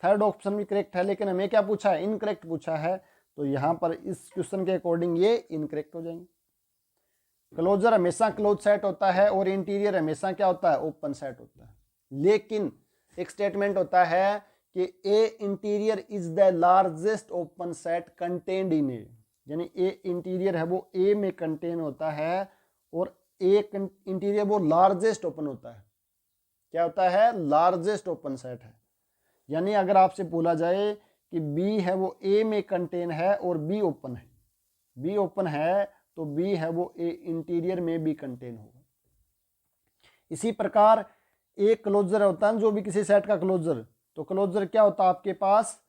थर्ड ऑप्शन भी करेक्ट है, लेकिन हमें क्या पूछा है, इनकरेक्ट पूछा है। तो यहाँ पर इस क्वेश्चन के अकॉर्डिंग ये इनकरेक्ट हो जाएंगे। क्लोजर हमेशा क्लोज सेट होता है और इंटीरियर हमेशा क्या होता है, ओपन सेट होता है। लेकिन एक स्टेटमेंट होता है कि A interior is the largest open set contained in A, यानी ए इंटीरियर है वो ए में कंटेन होता है और ए इंटीरियर वो लार्जेस्ट ओपन होता है। क्या होता है, लार्जेस्ट ओपन सेट है। यानी अगर आपसे बोला जाए कि बी है वो ए में कंटेन है और बी ओपन है, बी ओपन है तो बी है वो ए इंटीरियर में भी कंटेन होगा। इसी प्रकार ए क्लोजर होता है जो भी किसी सेट का क्लोजर, तो क्लोजर क्या होता है आपके पास,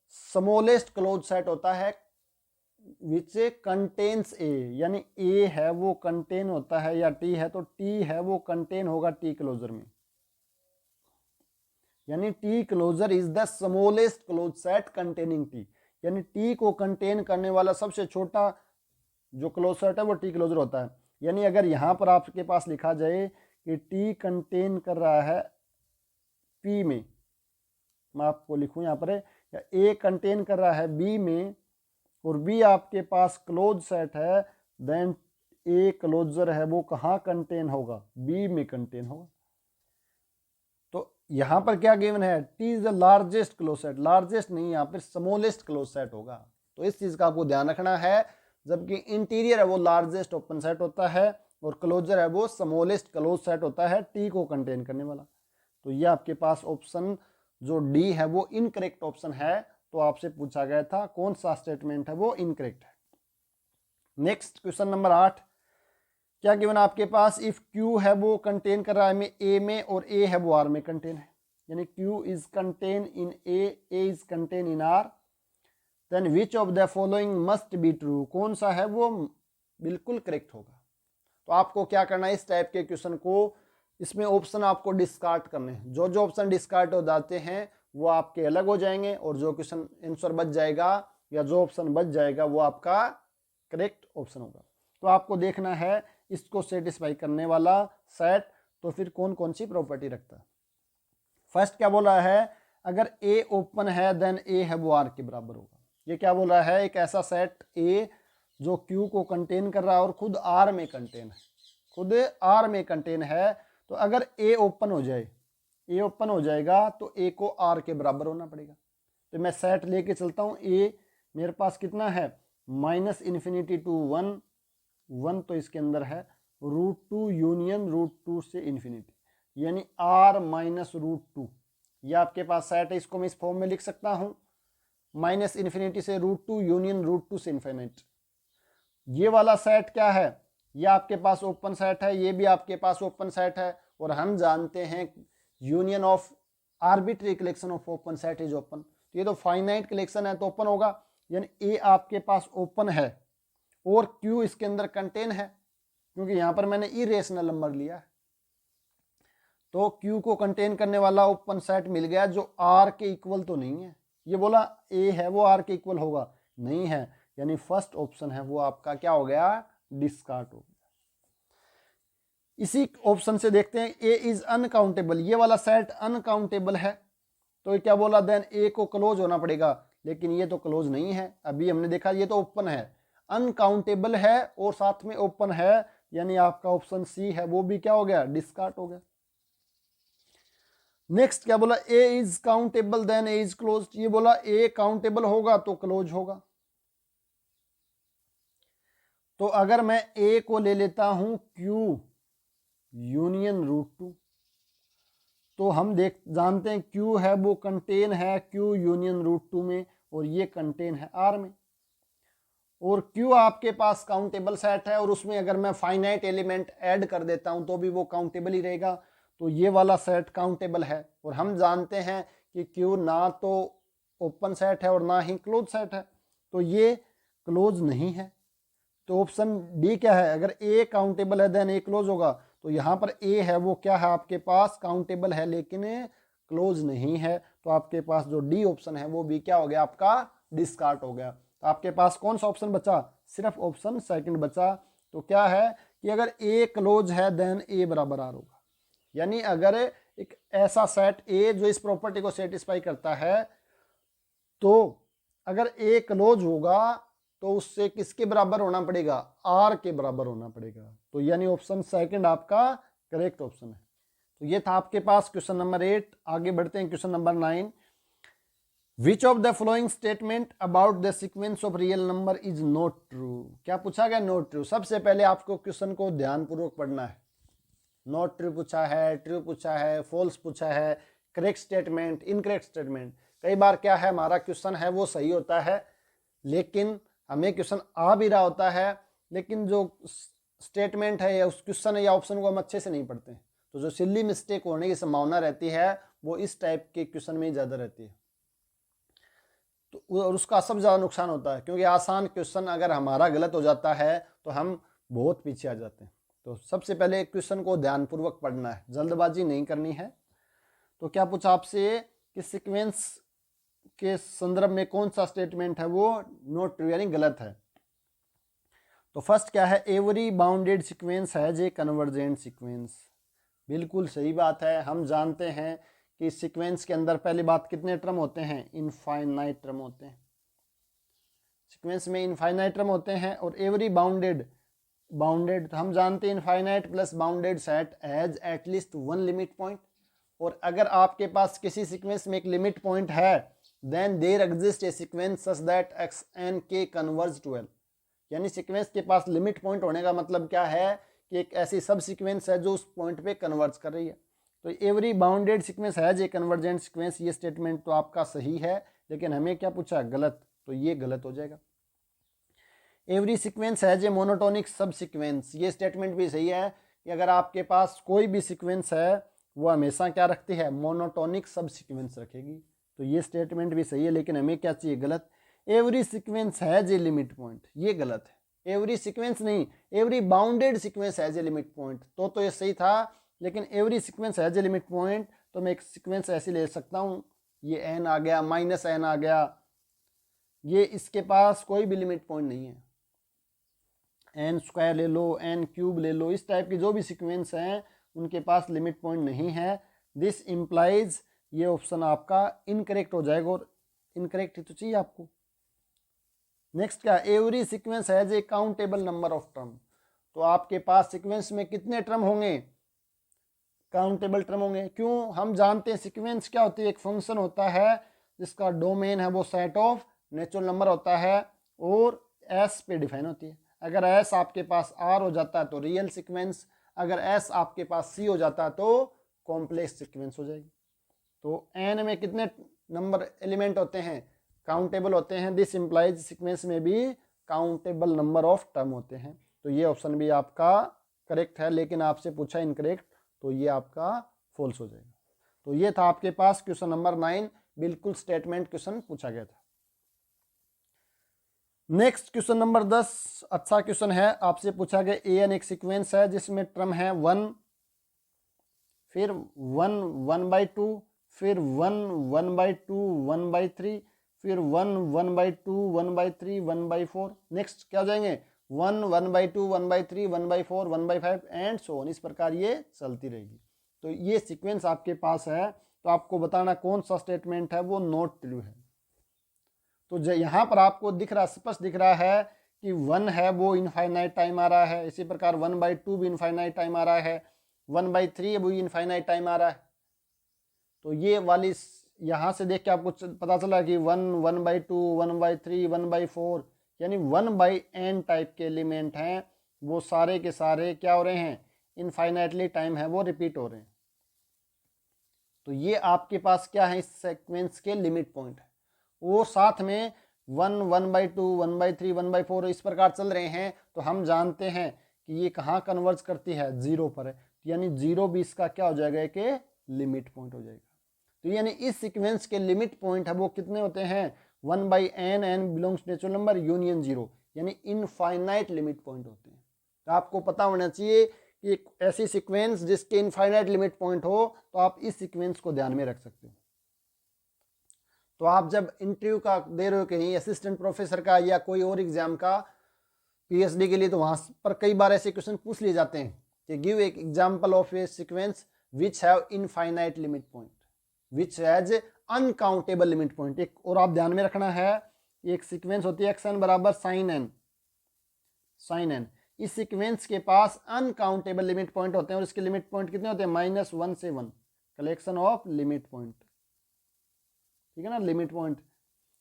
स्मॉलेस्ट क्लोज सेट होता है विच कंटेन्स ए, यानी ए है वो कंटेन होता है, या टी है तो टी है वो कंटेन होगा टी क्लोजर में। यानी T closure is the smallest close set containing T, यानी टी को कंटेन करने वाला सबसे छोटा जो क्लोज सेट है वो टी क्लोजर होता है। यानी अगर यहाँ पर आपके पास लिखा जाए कि टी कंटेन कर रहा है पी में, मैं आपको लिखूँ यहाँ पर, या ए कंटेन कर रहा है बी में, और बी आपके पास क्लोज सेट है, देन ए क्लोजर है वो कहाँ कंटेन होगा, बी में कंटेन होगा। तो यहाँ पर क्या गिवन है, T is the largest close set, largest नहीं, यहाँ पर स्मॉलेस्ट क्लोज सेट होगा। तो इस चीज का आपको ध्यान रखना है, जबकि इंटीरियर है वो लार्जेस्ट ओपन सेट होता है और क्लोजर है वो स्मॉलेस्ट क्लोज सेट होता है टी को कंटेन करने वाला। तो ये आपके पास ऑप्शन जो डी है वो इनकरेक्ट ऑप्शन है। तो आपसे पूछा गया था कौन सा स्टेटमेंट है वो इनकरेक्ट है। नेक्स्ट क्वेश्चन नंबर 8, क्या गिवन आपके पास, इफ क्यू है वो कंटेन कर रहा है ए में और ए है वो आर में कंटेन है। यानी Q is contain in A is contain in R, then which of the following must be true, कौन सा है वो बिल्कुल करेक्ट होगा। तो आपको क्या करना है, इस टाइप के क्वेश्चन को, इसमें ऑप्शन आपको डिस्कार्ड करने हैं, जो जो ऑप्शन डिस्कार्ड हो जाते हैं वो आपके अलग हो जाएंगे, और जो क्वेश्चन आंसर बच जाएगा या जो ऑप्शन बच जाएगा वो आपका करेक्ट ऑप्शन होगा। तो आपको देखना है इसको सेटिस्फाई करने वाला सेट तो फिर कौन कौन सी प्रॉपर्टी रखता है। फर्स्ट क्या बोला है, अगर ए ओपन है देन ए है वो आर के बराबर होगा। ये क्या बोला है, एक ऐसा सेट ए जो क्यू को कंटेन कर रहा है और खुद आर में कंटेन है, खुद आर में कंटेन है, तो अगर ए ओपन हो जाए, ए ओपन हो जाएगा तो ए को आर के बराबर होना पड़ेगा। तो मैं सेट लेके चलता हूँ, ए मेरे पास कितना है -∞ टू 1, 1 तो इसके अंदर है, √2 यूनियन √2 से इन्फिनिटी, यानी r -√2, ये आपके पास सेट है। इसको मैं इस फॉर्म में लिख सकता हूँ, -∞ से √2 यूनियन √2 से इन्फिनिट। ये वाला सेट क्या है, ये आपके पास ओपन सेट है, ये भी आपके पास ओपन सेट है, और हम जानते हैं union of arbitrary collection of open set is open. तो ये तो फाइनाइट कलेक्शन है तो ओपन होगा, यानी ए आपके पास ओपन है और क्यू इसके अंदर कंटेन है, क्योंकि यहां पर मैंने इरेशनल नंबर लिया है, तो क्यू को कंटेन करने वाला ओपन सेट मिल गया जो आर के इक्वल तो नहीं है। ये बोला ए है वो आर के इक्वल होगा, नहीं है, यानी फर्स्ट ऑप्शन है वो आपका क्या हो गया, डिस्कार्ड हो गया। इसी ऑप्शन से देखते हैं ए इज अनकाउंटेबल, ये वाला सेट अनकाउंटेबल है, तो क्या बोला, देन ए को क्लोज होना पड़ेगा, लेकिन ये तो क्लोज नहीं है, अभी हमने देखा ये तो ओपन है, अनकाउंटेबल है और साथ में ओपन है, यानी आपका ऑप्शन सी है वो भी क्या हो गया, डिस्कार्ड हो गया। नेक्स्ट क्या बोला, A is countable then A is close, ये बोला ए काउंटेबल होगा तो क्लोज होगा। तो अगर मैं ए को ले लेता हूं क्यू यूनियन √2, तो हम जानते हैं क्यू है वो कंटेन है क्यू यूनियन √2 में, और ये कंटेन है आर में, और क्यू आपके पास काउंटेबल सेट है, और उसमें अगर मैं फाइनाइट एलिमेंट ऐड कर देता हूं तो भी वो काउंटेबल ही रहेगा, तो ये वाला सेट काउंटेबल है। और हम जानते हैं कि क्यू ना तो ओपन सेट है और ना ही क्लोज सेट है, तो ये क्लोज नहीं है। तो ऑप्शन डी क्या है, अगर ए काउंटेबल है देन ए क्लोज होगा, तो यहाँ पर ए है वो क्या है आपके पास, काउंटेबल है लेकिन क्लोज नहीं है, तो आपके पास जो डी ऑप्शन है वो भी क्या हो गया, आपका डिस्कार्ड हो गया। तो आपके पास कौन सा ऑप्शन बचा, सिर्फ ऑप्शन सेकंड बचा। तो क्या है कि अगर ए क्लोज है देन ए बराबर आर होगा, यानी अगर एक ऐसा सेट ए जो इस प्रॉपर्टी को सेटिस्फाई करता है, तो अगर ए क्लोज होगा तो उससे किसके बराबर होना पड़ेगा, आर के बराबर होना पड़ेगा। तो यानी ऑप्शन सेकंड आपका करेक्ट ऑप्शन है। तो ये था आपके पास क्वेश्चन नंबर 8। आगे बढ़ते हैं question number 9। Which of the following statement about the sequence of real number is not true. क्या पूछा गया, नॉट ट्रू। सबसे पहले आपको क्वेश्चन को ध्यानपूर्वक पढ़ना है। नॉट ट्रू पूछा है, ट्रू पूछा है, फॉल्स पूछा है, करेक्ट स्टेटमेंट, इनकरेक्ट स्टेटमेंट। कई बार क्या है, हमारा क्वेश्चन है वो सही होता है, लेकिन हमें क्वेश्चन आ भी रहा होता है, लेकिन जो स्टेटमेंट है या उस क्वेश्चन या ऑप्शन को हम अच्छे से नहीं पढ़ते, तो जो सिली मिस्टेक होने की संभावना रहती है वो इस टाइप के क्वेश्चन में ज़्यादा रहती है, तो और उसका सबसे ज़्यादा नुकसान होता है, क्योंकि आसान क्वेश्चन अगर हमारा गलत हो जाता है तो हम बहुत पीछे आ जाते हैं। तो सबसे पहले क्वेश्चन को ध्यानपूर्वक पढ़ना है, जल्दबाजी नहीं करनी है। तो क्या पूछा आपसे कि सीक्वेंस के संदर्भ में कौन सा स्टेटमेंट है वो नॉट ट्रू यानी गलत है। तो फर्स्ट क्या है, एवरी बाउंडेड सीक्वेंस है जे कन्वर्जेंट सीक्वेंस। बिल्कुल सही बात है। हम जानते हैं कि सीक्वेंस के अंदर पहली बात कितने टर्म होते हैं, इनफाइनाइट टर्म होते हैं। सीक्वेंस में इनफाइनाइट टर्म होते हैं, और एवरी बाउंडेड तो हम जानते हैं infinite plus bounded set has at least one limit point. और अगर आपके पास किसी सीक्वेंस में एक लिमिट पॉइंट है, then there exist a sequence such that x n के कन्वर्ज टू एल। यानी सीक्वेंस के पास लिमिट पॉइंट होने का मतलब क्या है कि एक ऐसी सब सीक्वेंस है जो उस पॉइंट पे कन्वर्ज कर रही है। तो एवरी बाउंडेड सीक्वेंस है जे कन्वर्जेंट सीक्वेंस, ये स्टेटमेंट तो आपका सही है, लेकिन हमें क्या पूछा, गलत, तो ये गलत हो जाएगा। एवरी सीक्वेंस है जे मोनोटोनिक सब सीक्वेंस, ये स्टेटमेंट भी सही है कि अगर आपके पास कोई भी सीक्वेंस है वो हमेशा क्या रखती है, मोनोटोनिक सब सीक्वेंस रखेगी। तो ये स्टेटमेंट भी सही है, लेकिन हमें क्या चाहिए, गलत। Every sequence has a limit point, ये गलत है। एवरी सीक्वेंस नहीं, every bounded sequence has a limit point, तो ये सही था। लेकिन every sequence has a limit point, तो मैं एक सीक्वेंस ऐसे ले सकता हूँ, ये n आ गया, माइनस n आ गया, ये इसके पास कोई भी लिमिट पॉइंट नहीं है। n स्क्वायर ले लो, n क्यूब ले लो, इस टाइप की जो भी सीक्वेंस हैं उनके पास लिमिट पॉइंट नहीं है। दिस इम्प्लाइज, ये ऑप्शन आपका इनकरेक्ट हो जाएगा, और इनकरेक्ट ही तो चाहिए आपको। नेक्स्ट क्या, every sequence has a countable number of term, तो आपके पास सीक्वेंस में कितने टर्म होंगे, काउंटेबल टर्म होंगे। क्यों, हम जानते हैं सीक्वेंस क्या होती है, एक फंक्शन होता है जिसका डोमेन है वो सेट ऑफ नेचुरल नंबर होता है और एस पे डिफाइन होती है। अगर एस आपके पास आर हो जाता है तो रियल सीक्वेंस, अगर एस आपके पास सी हो जाता है तो कॉम्प्लेक्स सीक्वेंस हो जाएगी। तो एन में कितने नंबर एलिमेंट होते हैं, काउंटेबल होते हैं। दिस इम्प्लाइज सीक्वेंस में भी काउंटेबल नंबर ऑफ टर्म होते हैं। तो ये ऑप्शन भी आपका करेक्ट है, लेकिन आपसे पूछा इनकरेक्ट, तो ये आपका फॉल्स हो जाएगा। तो ये था आपके पास क्वेश्चन नंबर 9, बिल्कुल स्टेटमेंट क्वेश्चन पूछा गया था। नेक्स्ट क्वेश्चन नंबर 10, अच्छा क्वेश्चन है। आपसे पूछा गया ए एन एक सीक्वेंस है जिसमें टर्म है 1, फिर 1 1/2, फिर 1 1/2 1/3, फिर 1 1/2 1/3 1/4। नेक्स्ट क्या हो जाएंगे, 1 1/2 1/3 1/4 1/5 एंड सो ऑन, इस प्रकार ये चलती रहेगी। तो ये सीक्वेंस आपके पास है, तो आपको बताना कौन सा स्टेटमेंट है वो नॉट ट्रू है। तो यहाँ पर आपको दिख रहा, स्पष्ट दिख रहा है कि 1 है वो इनफाइनाइट टाइम आ रहा है, इसी प्रकार 1/2 भी इनफाइनाइट टाइम आ रहा है, 1/3 भी इनफाइनाइट टाइम आ रहा है। तो ये वाली यहाँ से देख के आपको पता चला कि 1 1/2 1/3 1/4 यानी 1/n टाइप के एलिमेंट हैं, वो सारे के सारे क्या हो रहे हैं, इनफाइनाइटली टाइम है वो रिपीट हो रहे हैं। तो ये आपके पास क्या है, इस सीक्वेंस के लिमिट पॉइंट है। वो साथ में 1 1/2 1/3 1/4 इस प्रकार चल रहे हैं, तो हम जानते हैं कि ये कहाँ कन्वर्ज करती है, 0 पर है। यानी 0 भी इसका क्या हो जाएगा, कि लिमिट पॉइंट हो जाएगा। तो यानी इस सीक्वेंस के लिमिट पॉइंट है वो कितने होते हैं, 1/n, n belongs natural number union 0, यानी इनफाइनाइट लिमिट पॉइंट होते हैं। तो आपको पता होना चाहिए कि एक ऐसी सीक्वेंस जिसके इनफाइनाइट लिमिट पॉइंट हो, तो आप इस सीक्वेंस को ध्यान में रख सकते हो। तो आप जब इंटरव्यू का दे रहे हो कहीं असिस्टेंट प्रोफेसर का या कोई और एग्जाम का पीएचडी के लिए, तो वहां पर कई बार ऐसे क्वेश्चन पूछ लिए जाते हैं कि गिव एक example of A sequence which have infinite limit point, which has uncountable limit point. एक और आप ध्यान में रखना है, एक सीक्वेंस होती है xn बराबर sin n। इस सीक्वेंस के पास अनकाउंटेबल लिमिट पॉइंट होते हैं, और इसके लिमिट पॉइंट कितने होते हैं, -1 से 1, कलेक्शन ऑफ लिमिट पॉइंट। ठीक है ना, लिमिट पॉइंट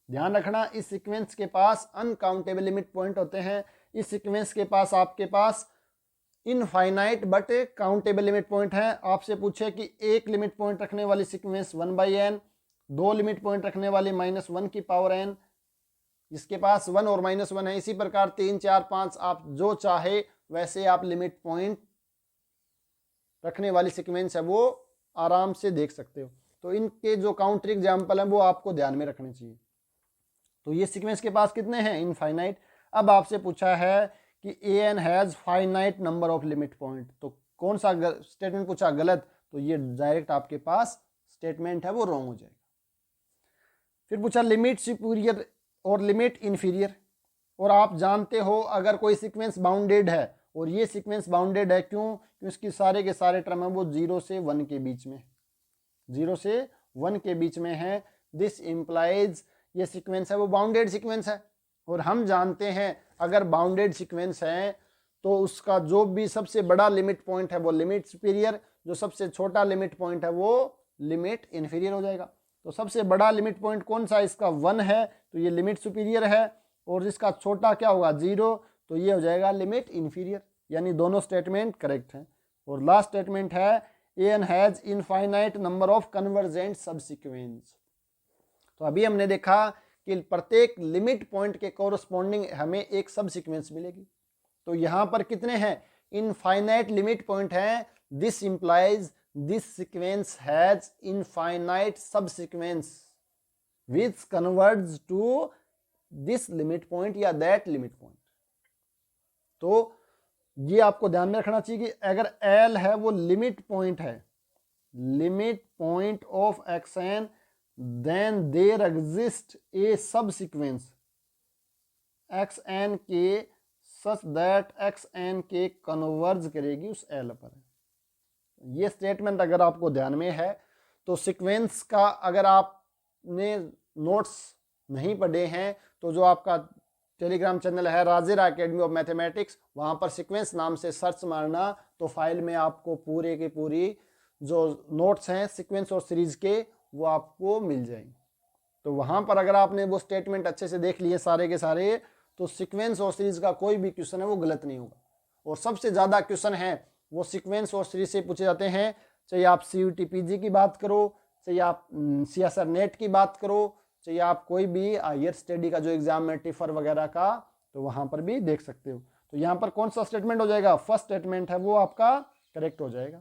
ध्यान रखना। इस सीक्वेंस के पास अनकाउंटेबल लिमिट पॉइंट होते हैं। इस सीक्वेंस के पास आपके पास infinite but countable limit point है। आपसे पूछे कि एक लिमिट पॉइंट रखने वाली सीक्वेंस 1/n, 2 लिमिट पॉइंट रखने वाली -1 की पावर n, जिसके पास 1 और -1 है। इसी प्रकार 3 4 5 आप जो चाहे वैसे आप लिमिट पॉइंट रखने वाली सीक्वेंस है वो आराम से देख सकते हो। तो इनके जो काउंटर एग्जाम्पल है वो आपको ध्यान में रखने चाहिए। तो ये सीक्वेंस के पास कितने हैं, इनफाइनाइट। अब आपसे पूछा है कि an has finite number of limit point, तो कौन सा स्टेटमेंट पूछा, गलत। तो ये डायरेक्ट आपके पास स्टेटमेंट है वो रॉन्ग हो जाएगा। फिर पूछा लिमिट सुपीरियर और लिमिट इंफीरियर, और आप जानते हो अगर कोई सीक्वेंस बाउंडेड है, और ये सीक्वेंस बाउंडेड है क्यों, क्योंकि इसकी सारे के सारे टर्म है वो 0 से 1 के बीच में, 0 से 1 के बीच में है। दिस इम्प्लाइज, ये सीक्वेंस है वो बाउंडेड सीक्वेंस है, और हम जानते हैं अगर बाउंडेड सीक्वेंस है तो उसका जो भी सबसे बड़ा लिमिट पॉइंट है वो लिमिट सुपीरियर, जो सबसे छोटा लिमिट पॉइंट है वो लिमिट इंफीरियर हो जाएगा। तो सबसे बड़ा लिमिट पॉइंट कौन सा, इसका 1 है, तो ये लिमिट सुपीरियर है, और इसका छोटा क्या होगा, 0, तो ये हो जाएगा लिमिट इंफीरियर। यानी दोनों स्टेटमेंट करेक्ट हैं। और लास्ट स्टेटमेंट है an has infinite number of convergent subsequence. तो अभी हमने देखा कि प्रत्येक लिमिट पॉइंट के कोरस्पॉन्डिंग हमें एक सब सीक्वेंस मिलेगी। तो यहां पर कितने हैं, इनफाइनाइट लिमिट पॉइंट है। This implies this sequence has infinite subsequence which converge to this limit point या दैट लिमिट पॉइंट। तो ये आपको ध्यान में रखना चाहिए कि अगर एल है वो लिमिट पॉइंट है, limit point of x n, then there exist a subsequence x n k such that x n के कन्वर्ज करेगी उस एल पर। ये स्टेटमेंट अगर आपको ध्यान में है तो सीक्वेंस का अगर आपने नोट्स नहीं पढ़े हैं तो जो आपका टेलीग्राम चैनल है राजेरा एकेडमी ऑफ मैथमेटिक्स, वहाँ पर सीक्वेंस नाम से सर्च मारना तो फाइल में आपको पूरे की पूरी जो नोट्स हैं सीक्वेंस और सीरीज के वो आपको मिल जाएंगे। तो वहाँ पर अगर आपने वो स्टेटमेंट अच्छे से देख लिए सारे के सारे तो सीक्वेंस और सीरीज का कोई भी क्वेश्चन है वो गलत नहीं होगा। और सबसे ज़्यादा क्वेश्चन है वो सीक्वेंस और सीरीज से पूछे जाते हैं, चाहे आप CUT PG की बात करो, चाहे आप CSR नेट की बात करो, चाहे आप कोई भी हायर स्टडी का जो एग्जाम है टिफर वगैरह का, तो वहाँ पर भी देख सकते हो। तो यहाँ पर कौन सा स्टेटमेंट हो जाएगा, फर्स्ट स्टेटमेंट है वो आपका करेक्ट हो जाएगा।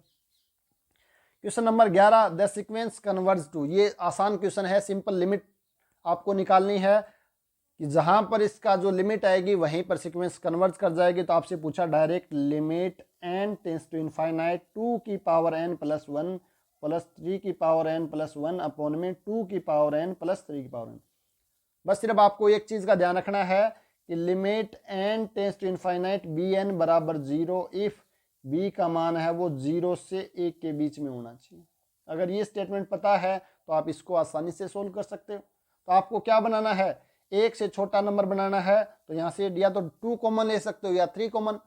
Question number 11, the sequence converge to, ये आसान क्वेश्चन है, सिंपल लिमिट आपको निकालनी है कि जहां पर इसका जो लिमिट आएगी वहीं पर सीक्वेंस कन्वर्ज कर जाएगी। तो आपसे पूछा direct limit n tends to infinite 2 की पावर n प्लस 1 प्लस 3 की पावर n प्लस 1 अपॉन में 2 की पावर n प्लस 3 की पावर n। बस सिर्फ आपको एक चीज का ध्यान रखना है कि limit n tends to infinite bn बराबर 0 इफ b का मान है वो 0 से 1 के बीच में होना चाहिए। अगर ये स्टेटमेंट पता है तो आप इसको आसानी से सोल्व कर सकते हो। तो आपको क्या बनाना है, एक से छोटा नंबर बनाना है, तो यहाँ से या तो 2 कॉमन ले सकते हो या 3 कॉमन।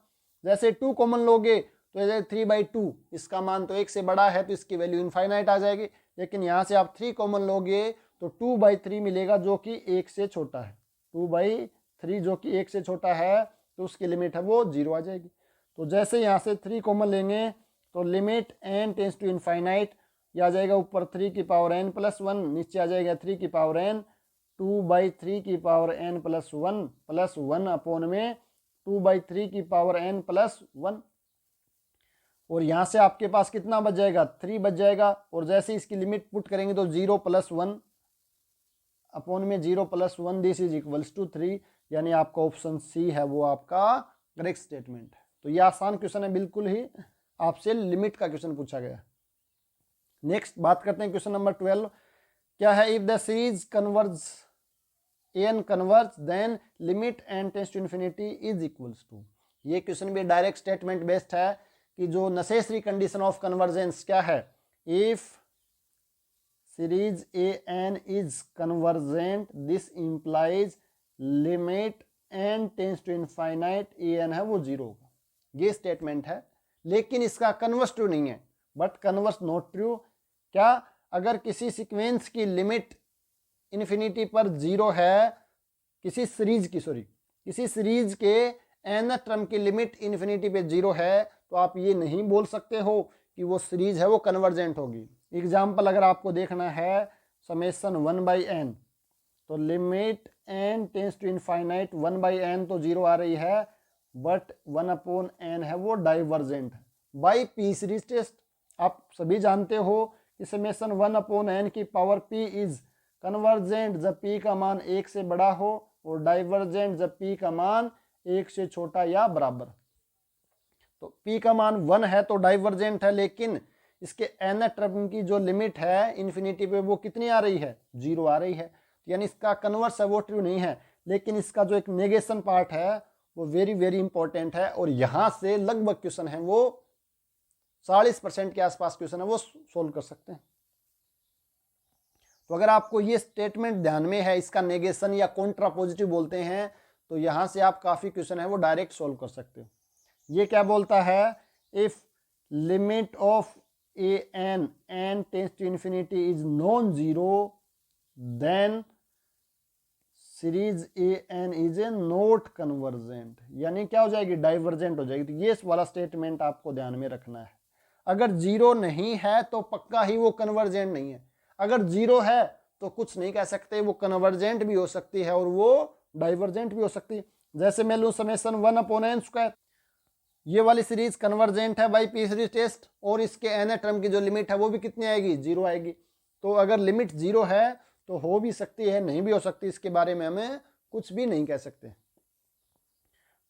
जैसे 2 कॉमन लोगे तो 3/2, इसका मान तो 1 से बड़ा है तो इसकी वैल्यू इनफाइनाइट आ जाएगी। लेकिन यहाँ से आप 3 कॉमन लोगे तो 2/3 मिलेगा जो कि 1 से छोटा है। 2/3 जो कि 1 से छोटा है तो उसकी लिमिट है वो 0 आ जाएगी। तो जैसे यहाँ से 3 कॉमन लेंगे तो limit n tends to infinite यह आ जाएगा ऊपर 3 की पावर n प्लस 1, नीचे आ जाएगा 3 की पावर n, 2/3 की पावर n प्लस 1 अपॉन में 2/3 की पावर n प्लस 1। और यहाँ से आपके पास कितना बच जाएगा, 3 बच जाएगा। और जैसे इसकी लिमिट पुट करेंगे तो 0 + 1 अपॉन में 0 + 1 दिस इज इक्वल्स टू 3, यानी आपका ऑप्शन सी है वो आपका करेक्ट स्टेटमेंट है। तो ये आसान क्वेश्चन है, बिल्कुल ही आपसे लिमिट का क्वेश्चन पूछा गया। नेक्स्ट बात करते हैं क्वेश्चन नंबर 12, क्या है, if the series converge an converge then limit n tends to infinity is equals to. ये क्वेश्चन भी डायरेक्ट स्टेटमेंट बेस्ड है कि जो नेसेसरी कंडीशन ऑफ कन्वर्जेंस क्या है, if series an is convergent this implies limit n tends to infinite an है वो 0 होगा। ये स्टेटमेंट है, लेकिन इसका कन्वर्स ट्रू नहीं है, बट कन्वर्स नॉट ट्रू। क्या, अगर किसी सीक्वेंस की लिमिट इन्फिनिटी पर 0 है, किसी सीरीज के n टर्म की लिमिट इन्फिनिटी पे 0 है, तो आप ये नहीं बोल सकते हो कि वो सीरीज है वो कन्वर्जेंट होगी। एग्जाम्पल अगर आपको देखना है समेशन 1/n, तो limit n tends to infinite 1/n तो 0 आ रही है, बट 1/n है वो डाइवर्जेंट है। बाई p सीरीज टेस्ट आप सभी जानते हो कि समेशन 1/n की पावर p इज कन्वर्जेंट जब p का मान 1 से बड़ा हो और डाइवर्जेंट जब p का मान 1 से छोटा या बराबर। तो p का मान 1 है तो डाइवर्जेंट है, लेकिन इसके n टर्म की जो लिमिट है इन्फिनिटी पे वो कितनी आ रही है, 0 आ रही है। यानी इसका कन्वर्स है वो ट्रू नहीं है, लेकिन इसका जो एक नेगेशन पार्ट है वो वेरी वेरी इंपॉर्टेंट है। और यहाँ से लगभग क्वेश्चन है वो 40% के आसपास क्वेश्चन है वो सोल्व कर सकते हैं। तो अगर आपको ये स्टेटमेंट ध्यान में है, इसका नेगेशन या कॉन्ट्रा पॉजिटिव बोलते हैं, तो यहां से आप काफी क्वेश्चन है वो डायरेक्ट सोल्व कर सकते हो। ये क्या बोलता है, if limit of an tends to infinity is non zero then series an is a not convergent, यानी क्या हो जाएगी, डाइवर्जेंट हो जाएगी। तो ये वाला स्टेटमेंट आपको ध्यान में रखना है। अगर 0 नहीं है तो पक्का ही वो कन्वर्जेंट नहीं है, अगर 0 है तो कुछ नहीं कह सकते, वो कन्वर्जेंट भी हो सकती है और वो डाइवर्जेंट भी हो सकती है। जैसे मैं लूँ समेशन 1/n², ये वाली सीरीज कन्वर्जेंट है बाई पी सीरीज टेस्ट, और इसके एन टर्म की जो लिमिट है वो भी कितनी आएगी, 0 आएगी। तो अगर लिमिट 0 है तो हो भी सकती है, नहीं भी हो सकती, इसके बारे में हमें कुछ भी नहीं कह सकते।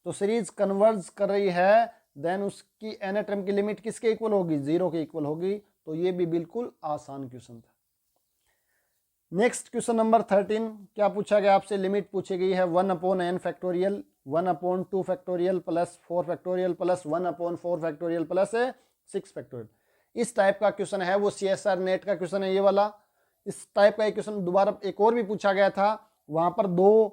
तो सीरीज कन्वर्ज कर रही है, देन उसकी एन टर्म की लिमिट किसके इक्वल होगी, 0 के इक्वल होगी। तो ये भी बिल्कुल आसान क्वेश्चन था। नेक्स्ट क्वेश्चन नंबर 13, क्या पूछा गया आपसे, लिमिट पूछी गई है 1/n factorial, 1/2 factorial plus 4 factorial plus 1/4 factorial plus 6 factorial. इस टाइप का क्वेश्चन है वो CSR नेट का क्वेश्चन है ये वाला। इस टाइप का एक क्वेश्चन दोबारा एक और भी पूछा गया था, वहां पर 2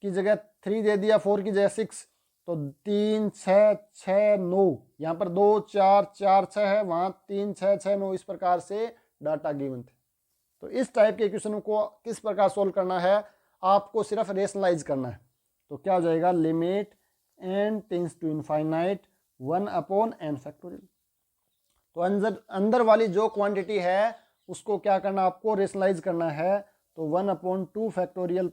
की जगह 3 दे दिया, 4 की जगह 6, तो 3 6 6 9, यहाँ पर 2 4 4 6 है, वहां 3 6 6 9, इस प्रकार से डाटा गिवन थे। तो इस टाइप के क्वेश्चन को किस प्रकार सोल्व करना है, आपको सिर्फ रेशनलाइज करना है। तो क्या हो जाएगा, limit n tends to infinite 1/n factorial. तो अंदर वाली जो क्वांटिटी है उसको क्या करना, आपको रेशनलाइज करना है। तो 1/2 factorial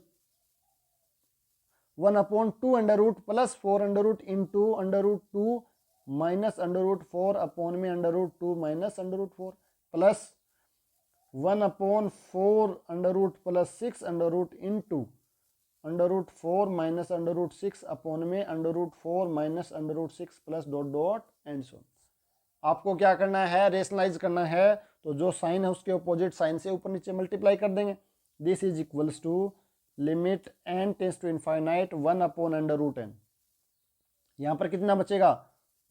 1/2 under root plus 4 under root into under root 2 minus under root 4 upon में under root 2 minus under root 4 plus 1/4 under root plus 6 under root into under root 4 minus under root 6 upon में under root 4 minus under root 6 plus dot dot and so. आपको क्या करना है, rationalise करना है। तो जो साइन है उसके अपोजिट साइन से ऊपर नीचे मल्टीप्लाई कर देंगे। This is equals to limit n tends to infinite 1/n। यहां पर कितना बचेगा,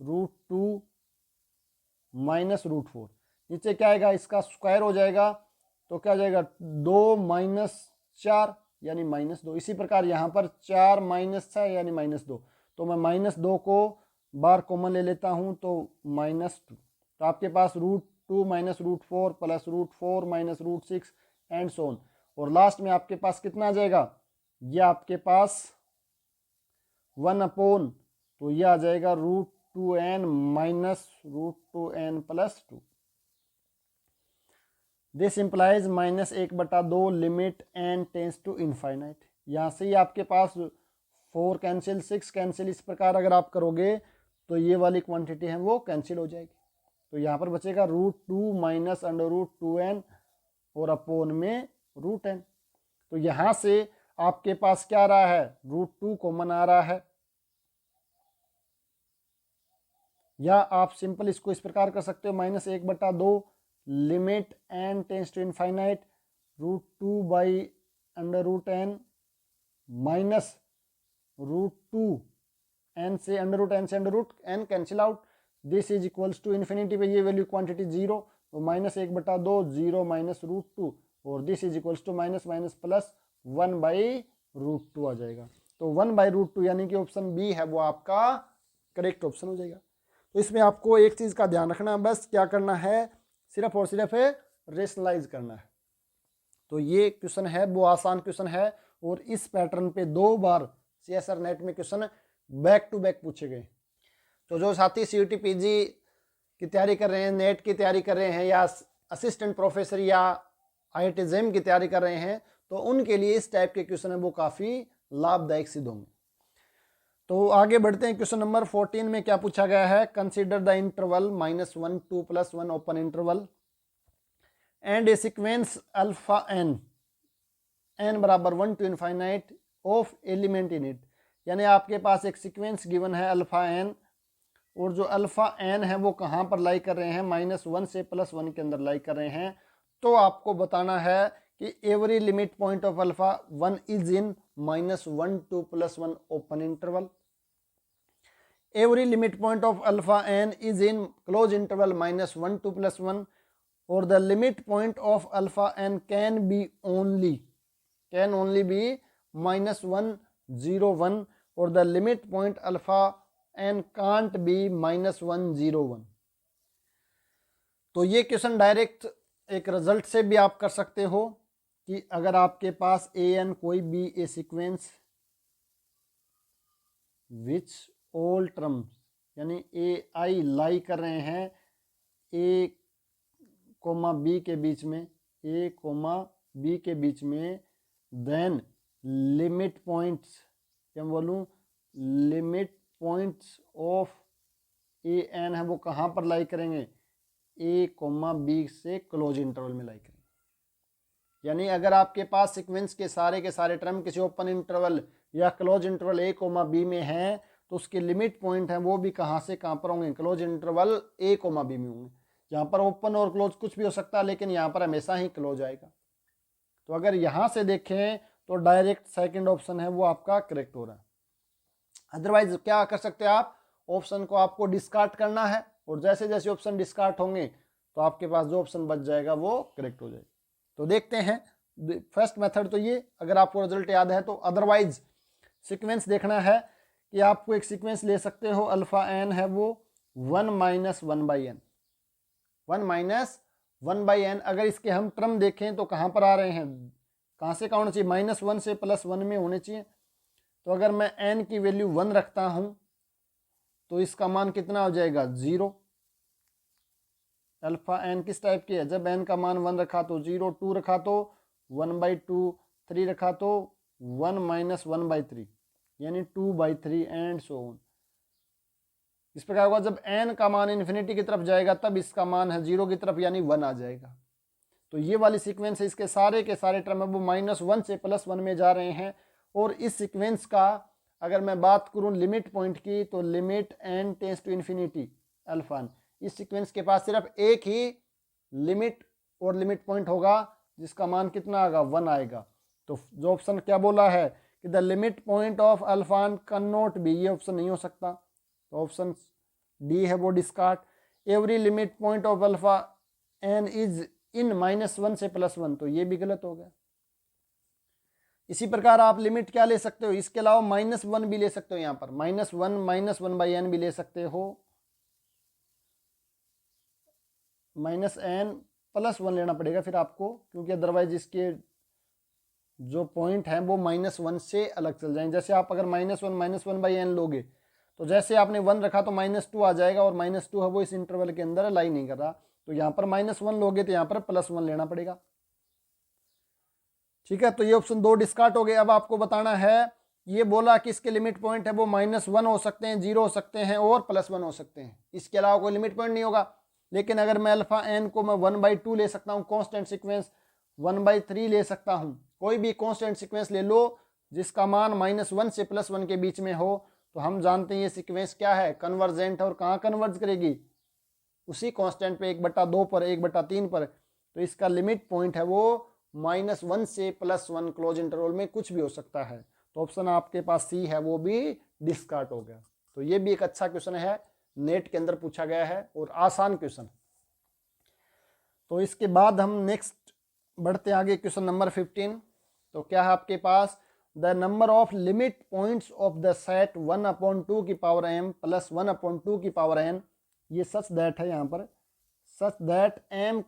√2 माइनस √4। नीचे क्या आएगा, इसका स्क्वायर हो जाएगा, तो क्या जाएगा 2 माइनस 4 यानी -2। इसी प्रकार यहाँ पर 4 माइनस 6 यानी -2। तो मैं -2 को बार कॉमन ले लेता हूँ, तो -2। तो आपके पास √2 minus √4 plus √4 minus √6 and so on. और लास्ट में आपके पास कितना आ जाएगा, ये आपके पास 1/, तो ये आ जाएगा √2n minus √2n plus 2। This implies -1/2 limit n tends to infinite. यहाँ से ही आपके पास 4 कैंसिल 6 कैंसिल, इस प्रकार अगर आप करोगे तो ये वाली क्वांटिटी है वो कैंसिल हो जाएगी। तो यहाँ पर बचेगा √2 माइनस अंडर रूट 2n और अपोन में √n। तो यहाँ से आपके पास क्या आ रहा है, √2 कॉमन आ रहा है, या आप सिंपल इसको इस प्रकार कर सकते हो, -1/2 limit n tends to infinite √2 by under root n minus √2 n से अंडर रूट n से under root n cancel out. This is equals to infinity पे ये वैल्यू क्वांटिटी 0, तो -1/2 0 माइनस √2, और this is equals to minus minus plus 1/√2 आ जाएगा। तो 1/√2 यानी कि ऑप्शन बी है वो आपका करेक्ट ऑप्शन हो जाएगा। तो इसमें आपको एक चीज़ का ध्यान रखना, बस क्या करना है, सिर्फ और सिर्फ रेशनलाइज करना है। तो ये क्वेश्चन है वो आसान क्वेश्चन है, और इस पैटर्न पे 2 बार CSR नेट में क्वेश्चन बैक टू बैक पूछे गए। तो जो साथी CUT PG की तैयारी कर रहे हैं, नेट की तैयारी कर रहे हैं, या असिस्टेंट प्रोफेसर या IIT JEM की तैयारी कर रहे हैं, तो उनके लिए इस टाइप के क्वेश्चन है वो काफ़ी लाभदायक सिद्ध होंगे। तो आगे बढ़ते हैं, क्वेश्चन नंबर 14 में क्या पूछा गया है, consider the interval -1 2 + 1 open interval and a sequence alpha n बराबर 1 to infinite of element in it. यानी आपके पास एक सीक्वेंस गिवन है अल्फा n, और जो अल्फा n है वो कहाँ पर लाई कर रहे हैं, -1 से +1 के अंदर लाई कर रहे हैं। तो आपको बताना है कि every limit point of alpha 1 is in -1 2 + 1 open interval. Every limit point of alpha n is in close interval -1 2 + 1, or the limit point of alpha n can only be -1 0 1, or the limit point alpha n can't be -1 0 1। तो ये question direct एक result से भी आप कर सकते हो कि अगर आपके पास an कोई भी ए सीक्वेंस विच ऑल टर्म्स, यानी AI लाई कर रहे हैं A, B के बीच में, A, B के बीच में, देन लिमिट पॉइंट्स, क्या बोलूँ, limit points of a n है वो कहाँ पर लाई करेंगे, ए कोमा बी से क्लोज इंटरवल में लाई करेंगे। यानी अगर आपके पास सीक्वेंस के सारे टर्म किसी ओपन इंटरवल या क्लोज इंटरवल ए कोमा बी में हैं तो उसके लिमिट पॉइंट हैं वो भी कहाँ से कहाँ पर होंगे, क्लोज इंटरवल ए कोमा बी में होंगे। यहाँ पर ओपन और क्लोज कुछ भी हो सकता है लेकिन यहाँ पर हमेशा ही क्लोज आएगा। तो अगर यहाँ से देखें तो डायरेक्ट सेकंड ऑप्शन है वो आपका करेक्ट हो रहा है। अदरवाइज क्या कर सकते हैं आप, ऑप्शन को आपको डिस्कार्ड करना है और जैसे जैसे ऑप्शन डिस्कार्ड होंगे तो आपके पास जो ऑप्शन बच जाएगा वो करेक्ट हो जाएगा। तो देखते हैं फर्स्ट मेथड तो ये, अगर आपको रिजल्ट याद है तो। अदरवाइज सीक्वेंस देखना है कि आपको एक सीक्वेंस ले सकते हो, अल्फा एन है वो 1 माइनस 1/n, 1 माइनस 1/n। अगर इसके हम टर्म देखें तो कहाँ पर आ रहे हैं, कहाँ से कहाँ होना चाहिए, -1 से +1 में होने चाहिए। तो अगर मैं n की वैल्यू 1 रखता हूँ तो इसका मान कितना हो जाएगा, 0। अल्फा एन किस टाइप की है, जब n का मान 1 रखा तो 0, 2 रखा तो 1/2, 3 रखा तो 1 माइनस 1/3 यानी 2/3 एंड सो ऑन। इस प्रकार होगा जब n का मान इन्फिनिटी की तरफ जाएगा तब इसका मान है 0 की तरफ यानी 1 आ जाएगा। तो ये वाली सीक्वेंस है, इसके सारे के सारे टर्म वो -1 से +1 में जा रहे हैं। और इस सीक्वेंस का अगर मैं बात करूं लिमिट पॉइंट की तो limit n tends to infinity alpha, इस सीक्वेंस के पास सिर्फ एक ही लिमिट और लिमिट पॉइंट होगा जिसका मान कितना आएगा, 1 आएगा। तो जो ऑप्शन क्या बोला है कि the limit point of alpha can not be, ये ऑप्शन नहीं हो सकता। तो ऑप्शन डी है वो discard. Every limit point of alpha n is in -1 से +1, तो ये भी गलत हो गया। इसी प्रकार आप लिमिट क्या ले सकते हो, इसके अलावा -1 भी ले सकते हो, यहाँ पर -1 1/n भी ले सकते हो, -n +1 लेना पड़ेगा फिर आपको, क्योंकि अदरवाइज इसके जो पॉइंट हैं वो -1 से अलग चल जाएंगे। जैसे आप अगर -1 1/n लोगे तो जैसे आपने 1 रखा तो -2 आ जाएगा और -2 है वो इस इंटरवल के अंदर लाई नहीं कर रहा। तो यहाँ पर -1 लोगे तो यहाँ पर +1 लेना पड़ेगा। ठीक है, तो ये ऑप्शन 2 डिस्कार्ड हो गए। अब आपको बताना है, ये बोला कि इसके लिमिट पॉइंट है वो -1 हो सकते हैं, 0 हो सकते हैं और +1 हो सकते हैं, इसके अलावा कोई लिमिट पॉइंट नहीं होगा। लेकिन अगर मैं अल्फा एन को मैं 1/2 ले सकता हूँ, कॉन्स्टेंट सीक्वेंस 1/3 ले सकता हूँ, कोई भी कॉन्स्टेंट सीक्वेंस ले लो जिसका मान -1 से +1 के बीच में हो, तो हम जानते हैं ये सीक्वेंस क्या है, कन्वर्जेंट है। और कहाँ कन्वर्ज करेगी, उसी कांस्टेंट पे 1/2 पर 1/3 पर। तो इसका लिमिट पॉइंट है वो -1 से +1 क्लोज इंटरवल में कुछ भी हो सकता है। तो ऑप्शन आपके पास सी है वो भी डिस्कार्ड हो गया। तो ये भी एक अच्छा क्वेश्चन है, नेट के अंदर पूछा गया है और आसान क्वेश्चन। तो इसके बाद हम नेक्स्ट बढ़ते आगे, क्वेश्चन नंबर 15। तो क्या है आपके पास, the number of limit points of the set 1/2 की पावर m प्लस 1/2 की पावर n, ये सच दैट है यहाँ पर, such that m,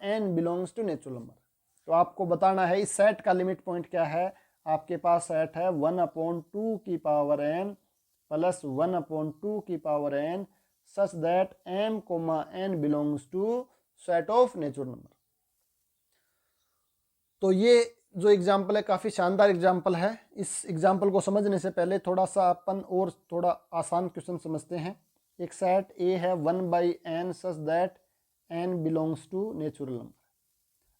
n belongs to natural number. तो आपको बताना है इस सेट का लिमिट पॉइंट क्या है। आपके पास सेट है 1/2 की पावर n प्लस 1/2 की power n such that m, n belongs to set of natural number. तो ये जो एग्जाम्पल है काफ़ी शानदार एग्जाम्पल है। इस एग्जाम्पल को समझने से पहले थोड़ा सा अपन और थोड़ा आसान क्वेश्चन समझते हैं। एक सेट ए है 1/n such that n belongs to natural number.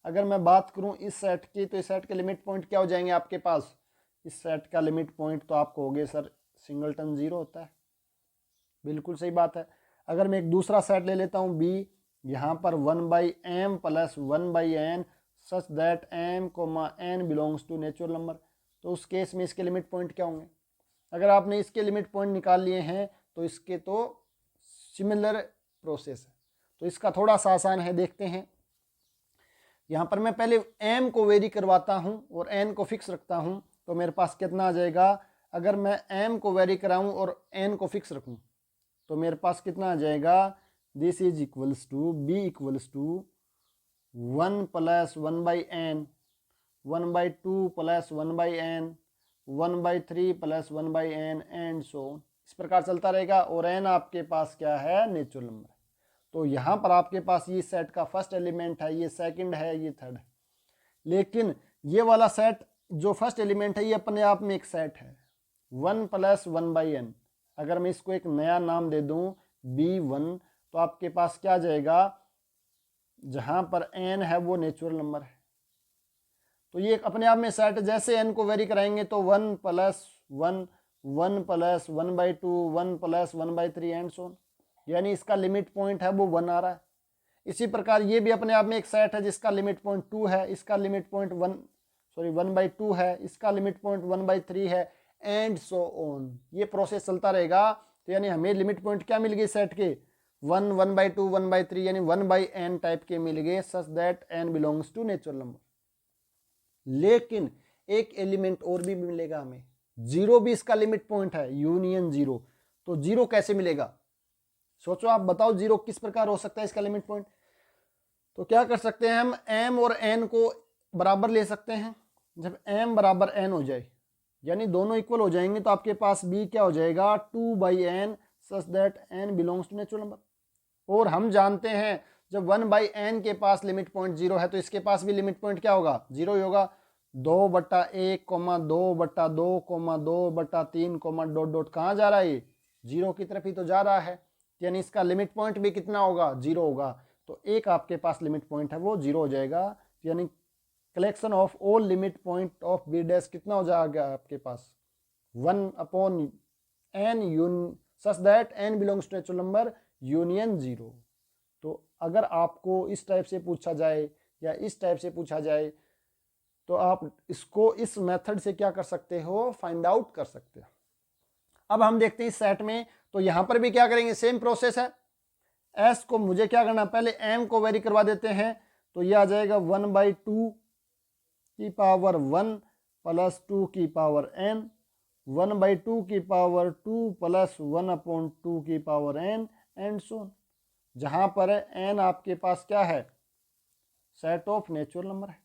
अगर मैं बात करूं इस सेट की, तो इस सेट के लिमिट पॉइंट क्या हो जाएंगे आपके पास, इस सेट का लिमिट पॉइंट तो आपको हो गए सर सिंगलटन 0 होता है, बिल्कुल सही बात है। अगर मैं एक दूसरा सेट ले लेता हूं बी, यहाँ पर 1/m plus 1/n such that m, n belongs to natural number, तो उस केस में इसके लिमिट पॉइंट क्या होंगे। अगर आपने इसके लिमिट पॉइंट निकाल लिए हैं तो इसके तो सिमिलर प्रोसेस है, तो इसका थोड़ा सा आसान है, देखते हैं। यहाँ पर मैं पहले m को वेरी करवाता हूँ और n को फिक्स रखता हूँ, तो मेरे पास कितना आ जाएगा। अगर मैं m को वेरी कराऊँ और n को फिक्स रखूँ तो मेरे पास कितना आ जाएगा, this is equals to b equals to 1 plus 1/n, 1/2 plus 1/n, 1/3 plus 1/n and so इस प्रकार चलता रहेगा। और n आपके पास क्या है, नेचुरल नंबर। तो यहाँ पर आपके पास ये सेट का फर्स्ट एलिमेंट है, ये सेकंड है, ये थर्ड है। लेकिन ये वाला सेट जो फर्स्ट एलिमेंट है ये अपने आप में एक सेट है 1 प्लस 1/n। अगर मैं इसको एक नया नाम दे दूँ B1, तो आपके पास क्या आ जाएगा, जहां पर n है वो नेचुरल नंबर है। तो ये अपने आप में सेट, जैसे n को वेरी कराएंगे तो 1 plus 1, 1 plus 1/2, 1 plus 1/3 and so on, यानी इसका लिमिट पॉइंट है वो 1 आ रहा है। इसी प्रकार ये भी अपने आप में एक सेट है जिसका लिमिट पॉइंट 2 है, इसका लिमिट पॉइंट 1/2 है, इसका लिमिट पॉइंट 1/3 है एंड सो ऑन। ये प्रोसेस चलता रहेगा। तो यानी हमें लिमिट पॉइंट क्या मिल गए सेट के, 1, 1/2, 1/3 यानी 1/n टाइप के मिल गए, such that n belongs to natural number. लेकिन एक एलिमेंट और भी मिलेगा हमें, 0 भी इसका लिमिट पॉइंट है, यूनियन 0। तो 0 कैसे मिलेगा, सोचो आप बताओ 0 किस प्रकार हो सकता है इसका लिमिट पॉइंट। तो क्या कर सकते हैं हम, m और n को बराबर ले सकते हैं। जब m बराबर n हो जाए यानी दोनों इक्वल हो जाएंगे तो आपके पास b क्या हो जाएगा, 2/n such that n belongs to natural number. और हम जानते हैं जब 1/n के पास लिमिट पॉइंट 0 है तो इसके पास भी लिमिट पॉइंट क्या होगा, 0 ही होगा। 2/1, 2/2, 2/3, डॉट डॉट कहाँ जा रहा है, ये 0 की तरफ ही तो जा रहा है, यानी इसका लिमिट पॉइंट भी कितना होगा, 0 होगा। तो एक आपके पास लिमिट पॉइंट है वो 0 हो जाएगा, यानी collection of all limit point of b dash कितना हो जाएगा आपके पास, 1/n such that n belongs to natural number union 0। तो अगर आपको इस टाइप से पूछा जाए या इस टाइप से पूछा जाए तो आप इसको इस मेथड से क्या कर सकते हो, फाइंड आउट कर सकते हो। अब हम देखते हैं इस सेट में, तो यहां पर भी क्या करेंगे, सेम प्रोसेस है। s को मुझे क्या करना, पहले m को वेरी करवा देते हैं, तो ये आ जाएगा 1/2 की पावर 1 प्लस 2 की पावर n, 1/2 की पावर 2 प्लस 1/2 की power n and so on. जहां पर n आपके पास क्या है, सेट ऑफ नेचुरल नंबर है।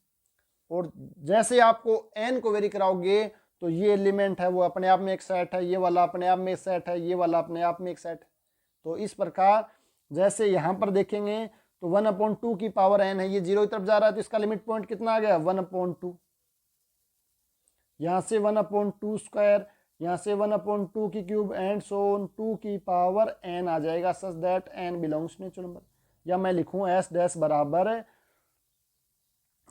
और जैसे आपको n को वेरी कराओगे तो ये एलिमेंट है वो अपने आप में एक सेट है, ये वाला अपने आप में एक सेट है, ये वाला अपने आप में एक सेट है। तो इस प्रकार जैसे यहां पर देखेंगे तो 1/2 की पावर n है, ये 0 की तरफ जा रहा है तो इसका लिमिट पॉइंट कितना आ गया, 1/2। यहां से 1/2 स्क्वायर, यहां से 1/2 की क्यूब एंड सो ऑन 2 की पावर n आ जाएगा, such that n belongs to natural number. या मैं लिखूं s डैश बराबर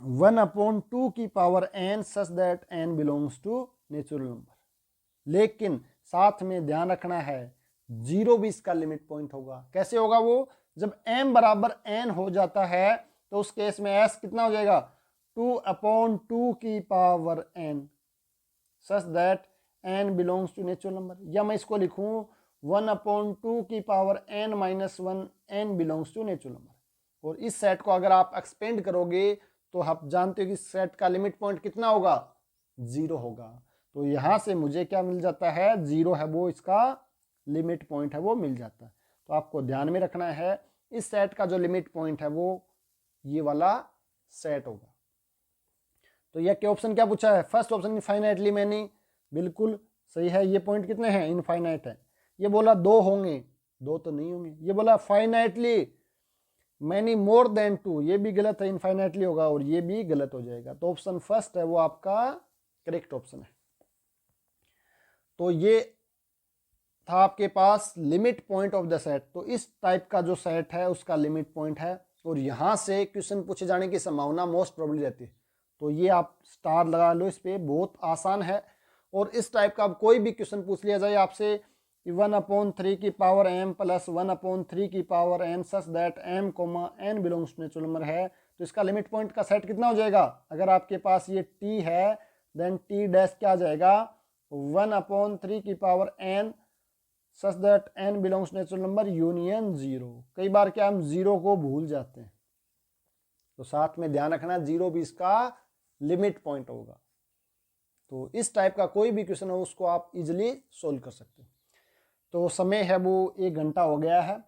1/2 की power n such that n belongs to natural number. लेकिन साथ में ध्यान रखना है 0 भी इसका लिमिट पॉइंट होगा। कैसे होगा वो, जब m बराबर n हो जाता है तो उस केस में s कितना हो जाएगा, 2/2 की power n such that n belongs to natural number. या मैं इसको लिखूं 1/2 की power n minus 1 n belongs to natural number. और इस सेट को अगर आप एक्सपेंड करोगे तो आप जानते हो कि सेट का लिमिट पॉइंट कितना होगा, 0 होगा। तो यहां से मुझे क्या मिल जाता है, 0 है वो इसका लिमिट पॉइंट है वो मिल जाता है। तो आपको ध्यान में रखना है इस सेट का जो लिमिट पॉइंट है वो ये वाला सेट होगा। तो यह क्या ऑप्शन क्या पूछा है, फर्स्ट ऑप्शन इनफाइनाइटली मैनी, बिल्कुल सही है। ये पॉइंट कितने हैं, इनफाइनाइट है। ये बोला 2 होंगे, 2 तो नहीं होंगे। ये बोला फाइनाइटली मैनी मोर देन 2, ये भी गलत है, इनफाइनाइटली होगा और ये भी गलत हो जाएगा। तो ऑप्शन फर्स्ट है वो आपका करेक्ट ऑप्शन है। तो ये था आपके पास limit point of the set. तो इस टाइप का जो सेट है उसका लिमिट पॉइंट है और यहां से क्वेश्चन पूछे जाने की संभावना मोस्ट प्रोबेबली रहती है। तो ये आप स्टार लगा लो इस पे, बहुत आसान है। और इस टाइप का कोई भी क्वेश्चन पूछ लिया जाए आपसे 1/3 की पावर m प्लस 1/3 की power n such that m n belongs to natural number है, तो इसका लिमिट पॉइंट का सेट कितना हो जाएगा। अगर आपके पास ये t है देन t डैश क्या आ जाएगा, 1/3 की power n such that n belongs to natural number union 0। कई बार क्या हम 0 को भूल जाते हैं, तो साथ में ध्यान रखना 0 भी इसका लिमिट पॉइंट होगा। तो इस टाइप का कोई भी क्वेश्चन हो उसको आप इजिली सोल्व कर सकते हो। तो समय है वो 1 घंटा हो गया है।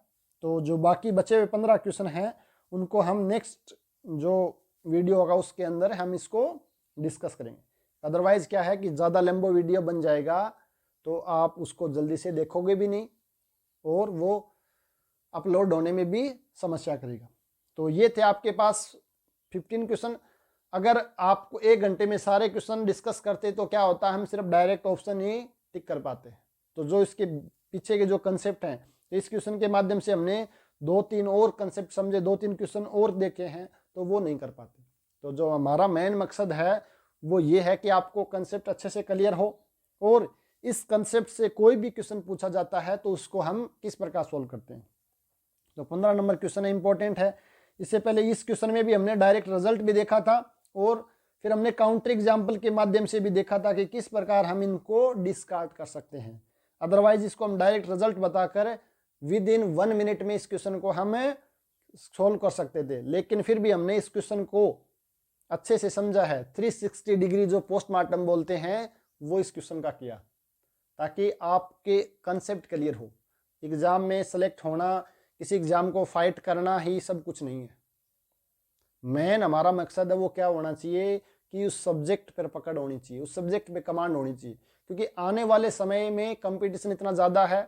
तो जो बाकी बचे हुए 15 क्वेश्चन हैं उनको हम नेक्स्ट जो वीडियो होगा उसके अंदर हम इसको डिस्कस करेंगे। अदरवाइज क्या है कि ज़्यादा लंबा वीडियो बन जाएगा तो आप उसको जल्दी से देखोगे भी नहीं और वो अपलोड होने में भी समस्या करेगा। तो ये थे आपके पास 15 क्वेश्चन। अगर आपको 1 घंटे में सारे क्वेश्चन डिस्कस करते तो क्या होता है, हम सिर्फ डायरेक्ट ऑप्शन ही टिक कर पाते हैं। तो जो इसके पीछे के जो कंसेप्ट हैं तो इस क्वेश्चन के माध्यम से हमने 2-3 और कंसेप्ट समझे, 2-3 क्वेश्चन और देखे हैं, तो वो नहीं कर पाते। तो जो हमारा मेन मकसद है वो ये है कि आपको कंसेप्ट अच्छे से क्लियर हो, और इस कंसेप्ट से कोई भी क्वेश्चन पूछा जाता है तो उसको हम किस प्रकार सोल्व करते हैं। तो 15 नंबर क्वेश्चन इंपॉर्टेंट है। इससे पहले इस क्वेश्चन में भी हमने डायरेक्ट रिजल्ट भी देखा था, और फिर हमने काउंटर एग्जाम्पल के माध्यम से भी देखा था कि किस प्रकार हम इनको डिस्कार्ड कर सकते हैं। अदरवाइज इसको हम डायरेक्ट रिजल्ट बताकर विद इन 1 मिनट में इस क्वेश्चन को हम सोल्व कर सकते थे, लेकिन फिर भी हमने इस क्वेश्चन को अच्छे से समझा है। 360 डिग्री जो पोस्टमार्टम बोलते हैं वो इस क्वेश्चन का किया, ताकि आपके कंसेप्ट क्लियर हो। एग्जाम में सेलेक्ट होना, किसी एग्जाम को फाइट करना ही सब कुछ नहीं है। मेन हमारा मकसद है वो क्या होना चाहिए कि उस सब्जेक्ट पर पकड़ होनी चाहिए, उस सब्जेक्ट पे कमांड होनी चाहिए, क्योंकि आने वाले समय में कंपटीशन इतना ज़्यादा है।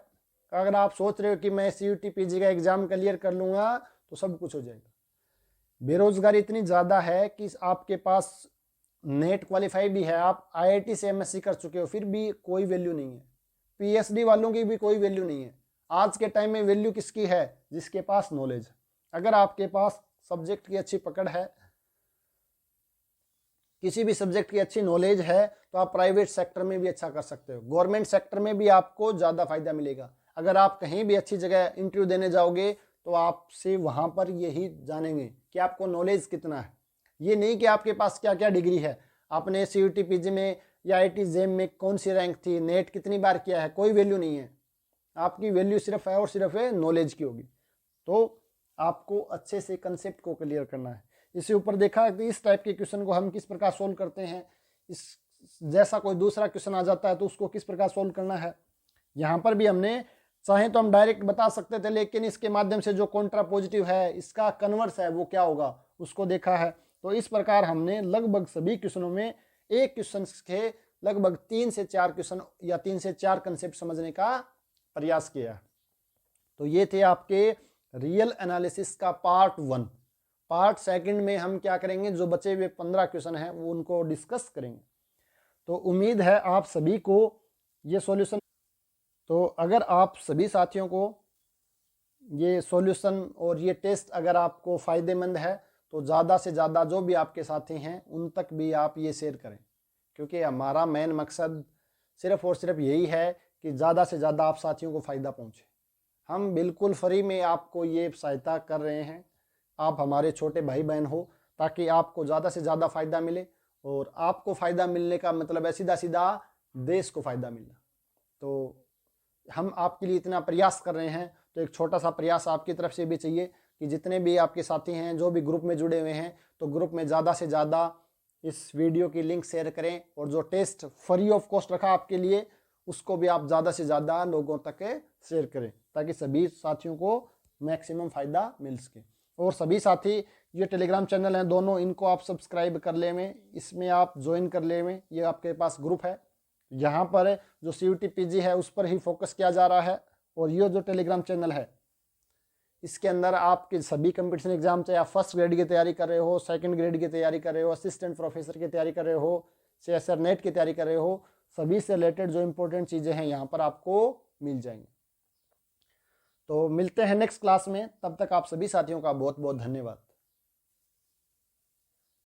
अगर आप सोच रहे हो कि मैं CUT PG का एग्जाम क्लियर कर लूँगा तो सब कुछ हो जाएगा। बेरोजगारी इतनी ज़्यादा है कि आपके पास नेट क्वालिफाई भी है, आप IIT से MSc कर चुके हो, फिर भी कोई वैल्यू नहीं है। PhD वालों की भी कोई वैल्यू नहीं है। आज के टाइम में वैल्यू किसकी है? जिसके पास नॉलेज। अगर आपके पास सब्जेक्ट की अच्छी पकड़ है, किसी भी सब्जेक्ट की अच्छी नॉलेज है, तो आप प्राइवेट सेक्टर में भी अच्छा कर सकते हो। गवर्नमेंट सेक्टर में भी आपको ज़्यादा फायदा मिलेगा। अगर आप कहीं भी अच्छी जगह इंटरव्यू देने जाओगे तो आपसे वहाँ पर यही जानेंगे कि आपको नॉलेज कितना है। ये नहीं कि आपके पास क्या क्या डिग्री है, आपने CUT PG में या IIT JEM में कौन सी रैंक थी, नेट कितनी बार किया है, कोई वैल्यू नहीं है। आपकी वैल्यू सिर्फ है और सिर्फ है नॉलेज की होगी। तो आपको अच्छे से कंसेप्ट को क्लियर करना है। इससे ऊपर देखा कि इस टाइप के क्वेश्चन को हम किस प्रकार सोल्व करते हैं। इस जैसा कोई दूसरा क्वेश्चन आ जाता है तो उसको किस प्रकार सोल्व करना है। यहाँ पर भी हमने चाहे तो हम डायरेक्ट बता सकते थे, लेकिन इसके माध्यम से जो कॉन्ट्रा पॉजिटिव है, इसका कन्वर्स है, वो क्या होगा उसको देखा है। तो इस प्रकार हमने लगभग सभी क्वेश्चनों में एक क्वेश्चन के लगभग 3 से 4 क्वेश्चन या 3 से 4 कंसेप्ट समझने का प्रयास किया। तो ये थे आपके रियल एनालिसिस का पार्ट 1। पार्ट 2 में हम क्या करेंगे, जो बचे हुए 15 क्वेश्चन हैं वो उनको डिस्कस करेंगे। तो उम्मीद है आप सभी को ये सॉल्यूशन, तो अगर आप सभी साथियों को ये सॉल्यूशन और ये टेस्ट अगर आपको फ़ायदेमंद है तो ज़्यादा से ज़्यादा जो भी आपके साथी हैं उन तक भी आप ये शेयर करें, क्योंकि हमारा मेन मकसद सिर्फ और सिर्फ यही है कि ज़्यादा से ज़्यादा आप साथियों को फ़ायदा पहुँचे। हम बिल्कुल फ्री में आपको ये सहायता कर रहे हैं। आप हमारे छोटे भाई बहन हो, ताकि आपको ज़्यादा से ज़्यादा फ़ायदा मिले, और आपको फ़ायदा मिलने का मतलब है सीधा सीधा देश को फ़ायदा मिलना। तो हम आपके लिए इतना प्रयास कर रहे हैं, तो एक छोटा सा प्रयास आपकी तरफ से भी चाहिए कि जितने भी आपके साथी हैं, जो भी ग्रुप में जुड़े हुए हैं, तो ग्रुप में ज़्यादा से ज़्यादा इस वीडियो की लिंक शेयर करें, और जो टेस्ट फ्री ऑफ कॉस्ट रखा आपके लिए उसको भी आप ज़्यादा से ज़्यादा लोगों तक शेयर करें, ताकि सभी साथियों को मैक्सिमम फ़ायदा मिल सके। और सभी साथी ये टेलीग्राम चैनल हैं दोनों, इनको आप सब्सक्राइब कर ले में, इसमें आप ज्वाइन कर ले में। ये आपके पास ग्रुप है, यहाँ पर जो CUT PG है उस पर ही फोकस किया जा रहा है, और ये जो टेलीग्राम चैनल है इसके अंदर आपके सभी कंपटीशन एग्जाम, चाहे आप फर्स्ट ग्रेड की तैयारी कर रहे हो, सेकंड ग्रेड की तैयारी कर रहे हो, असिस्टेंट प्रोफेसर की तैयारी कर रहे हो, CSR नेट की तैयारी कर रहे हो, सभी से रिलेटेड जो इंपॉर्टेंट चीज़ें हैं यहाँ पर आपको मिल जाएंगी। तो मिलते हैं नेक्स्ट क्लास में, तब तक आप सभी साथियों का बहुत बहुत धन्यवाद।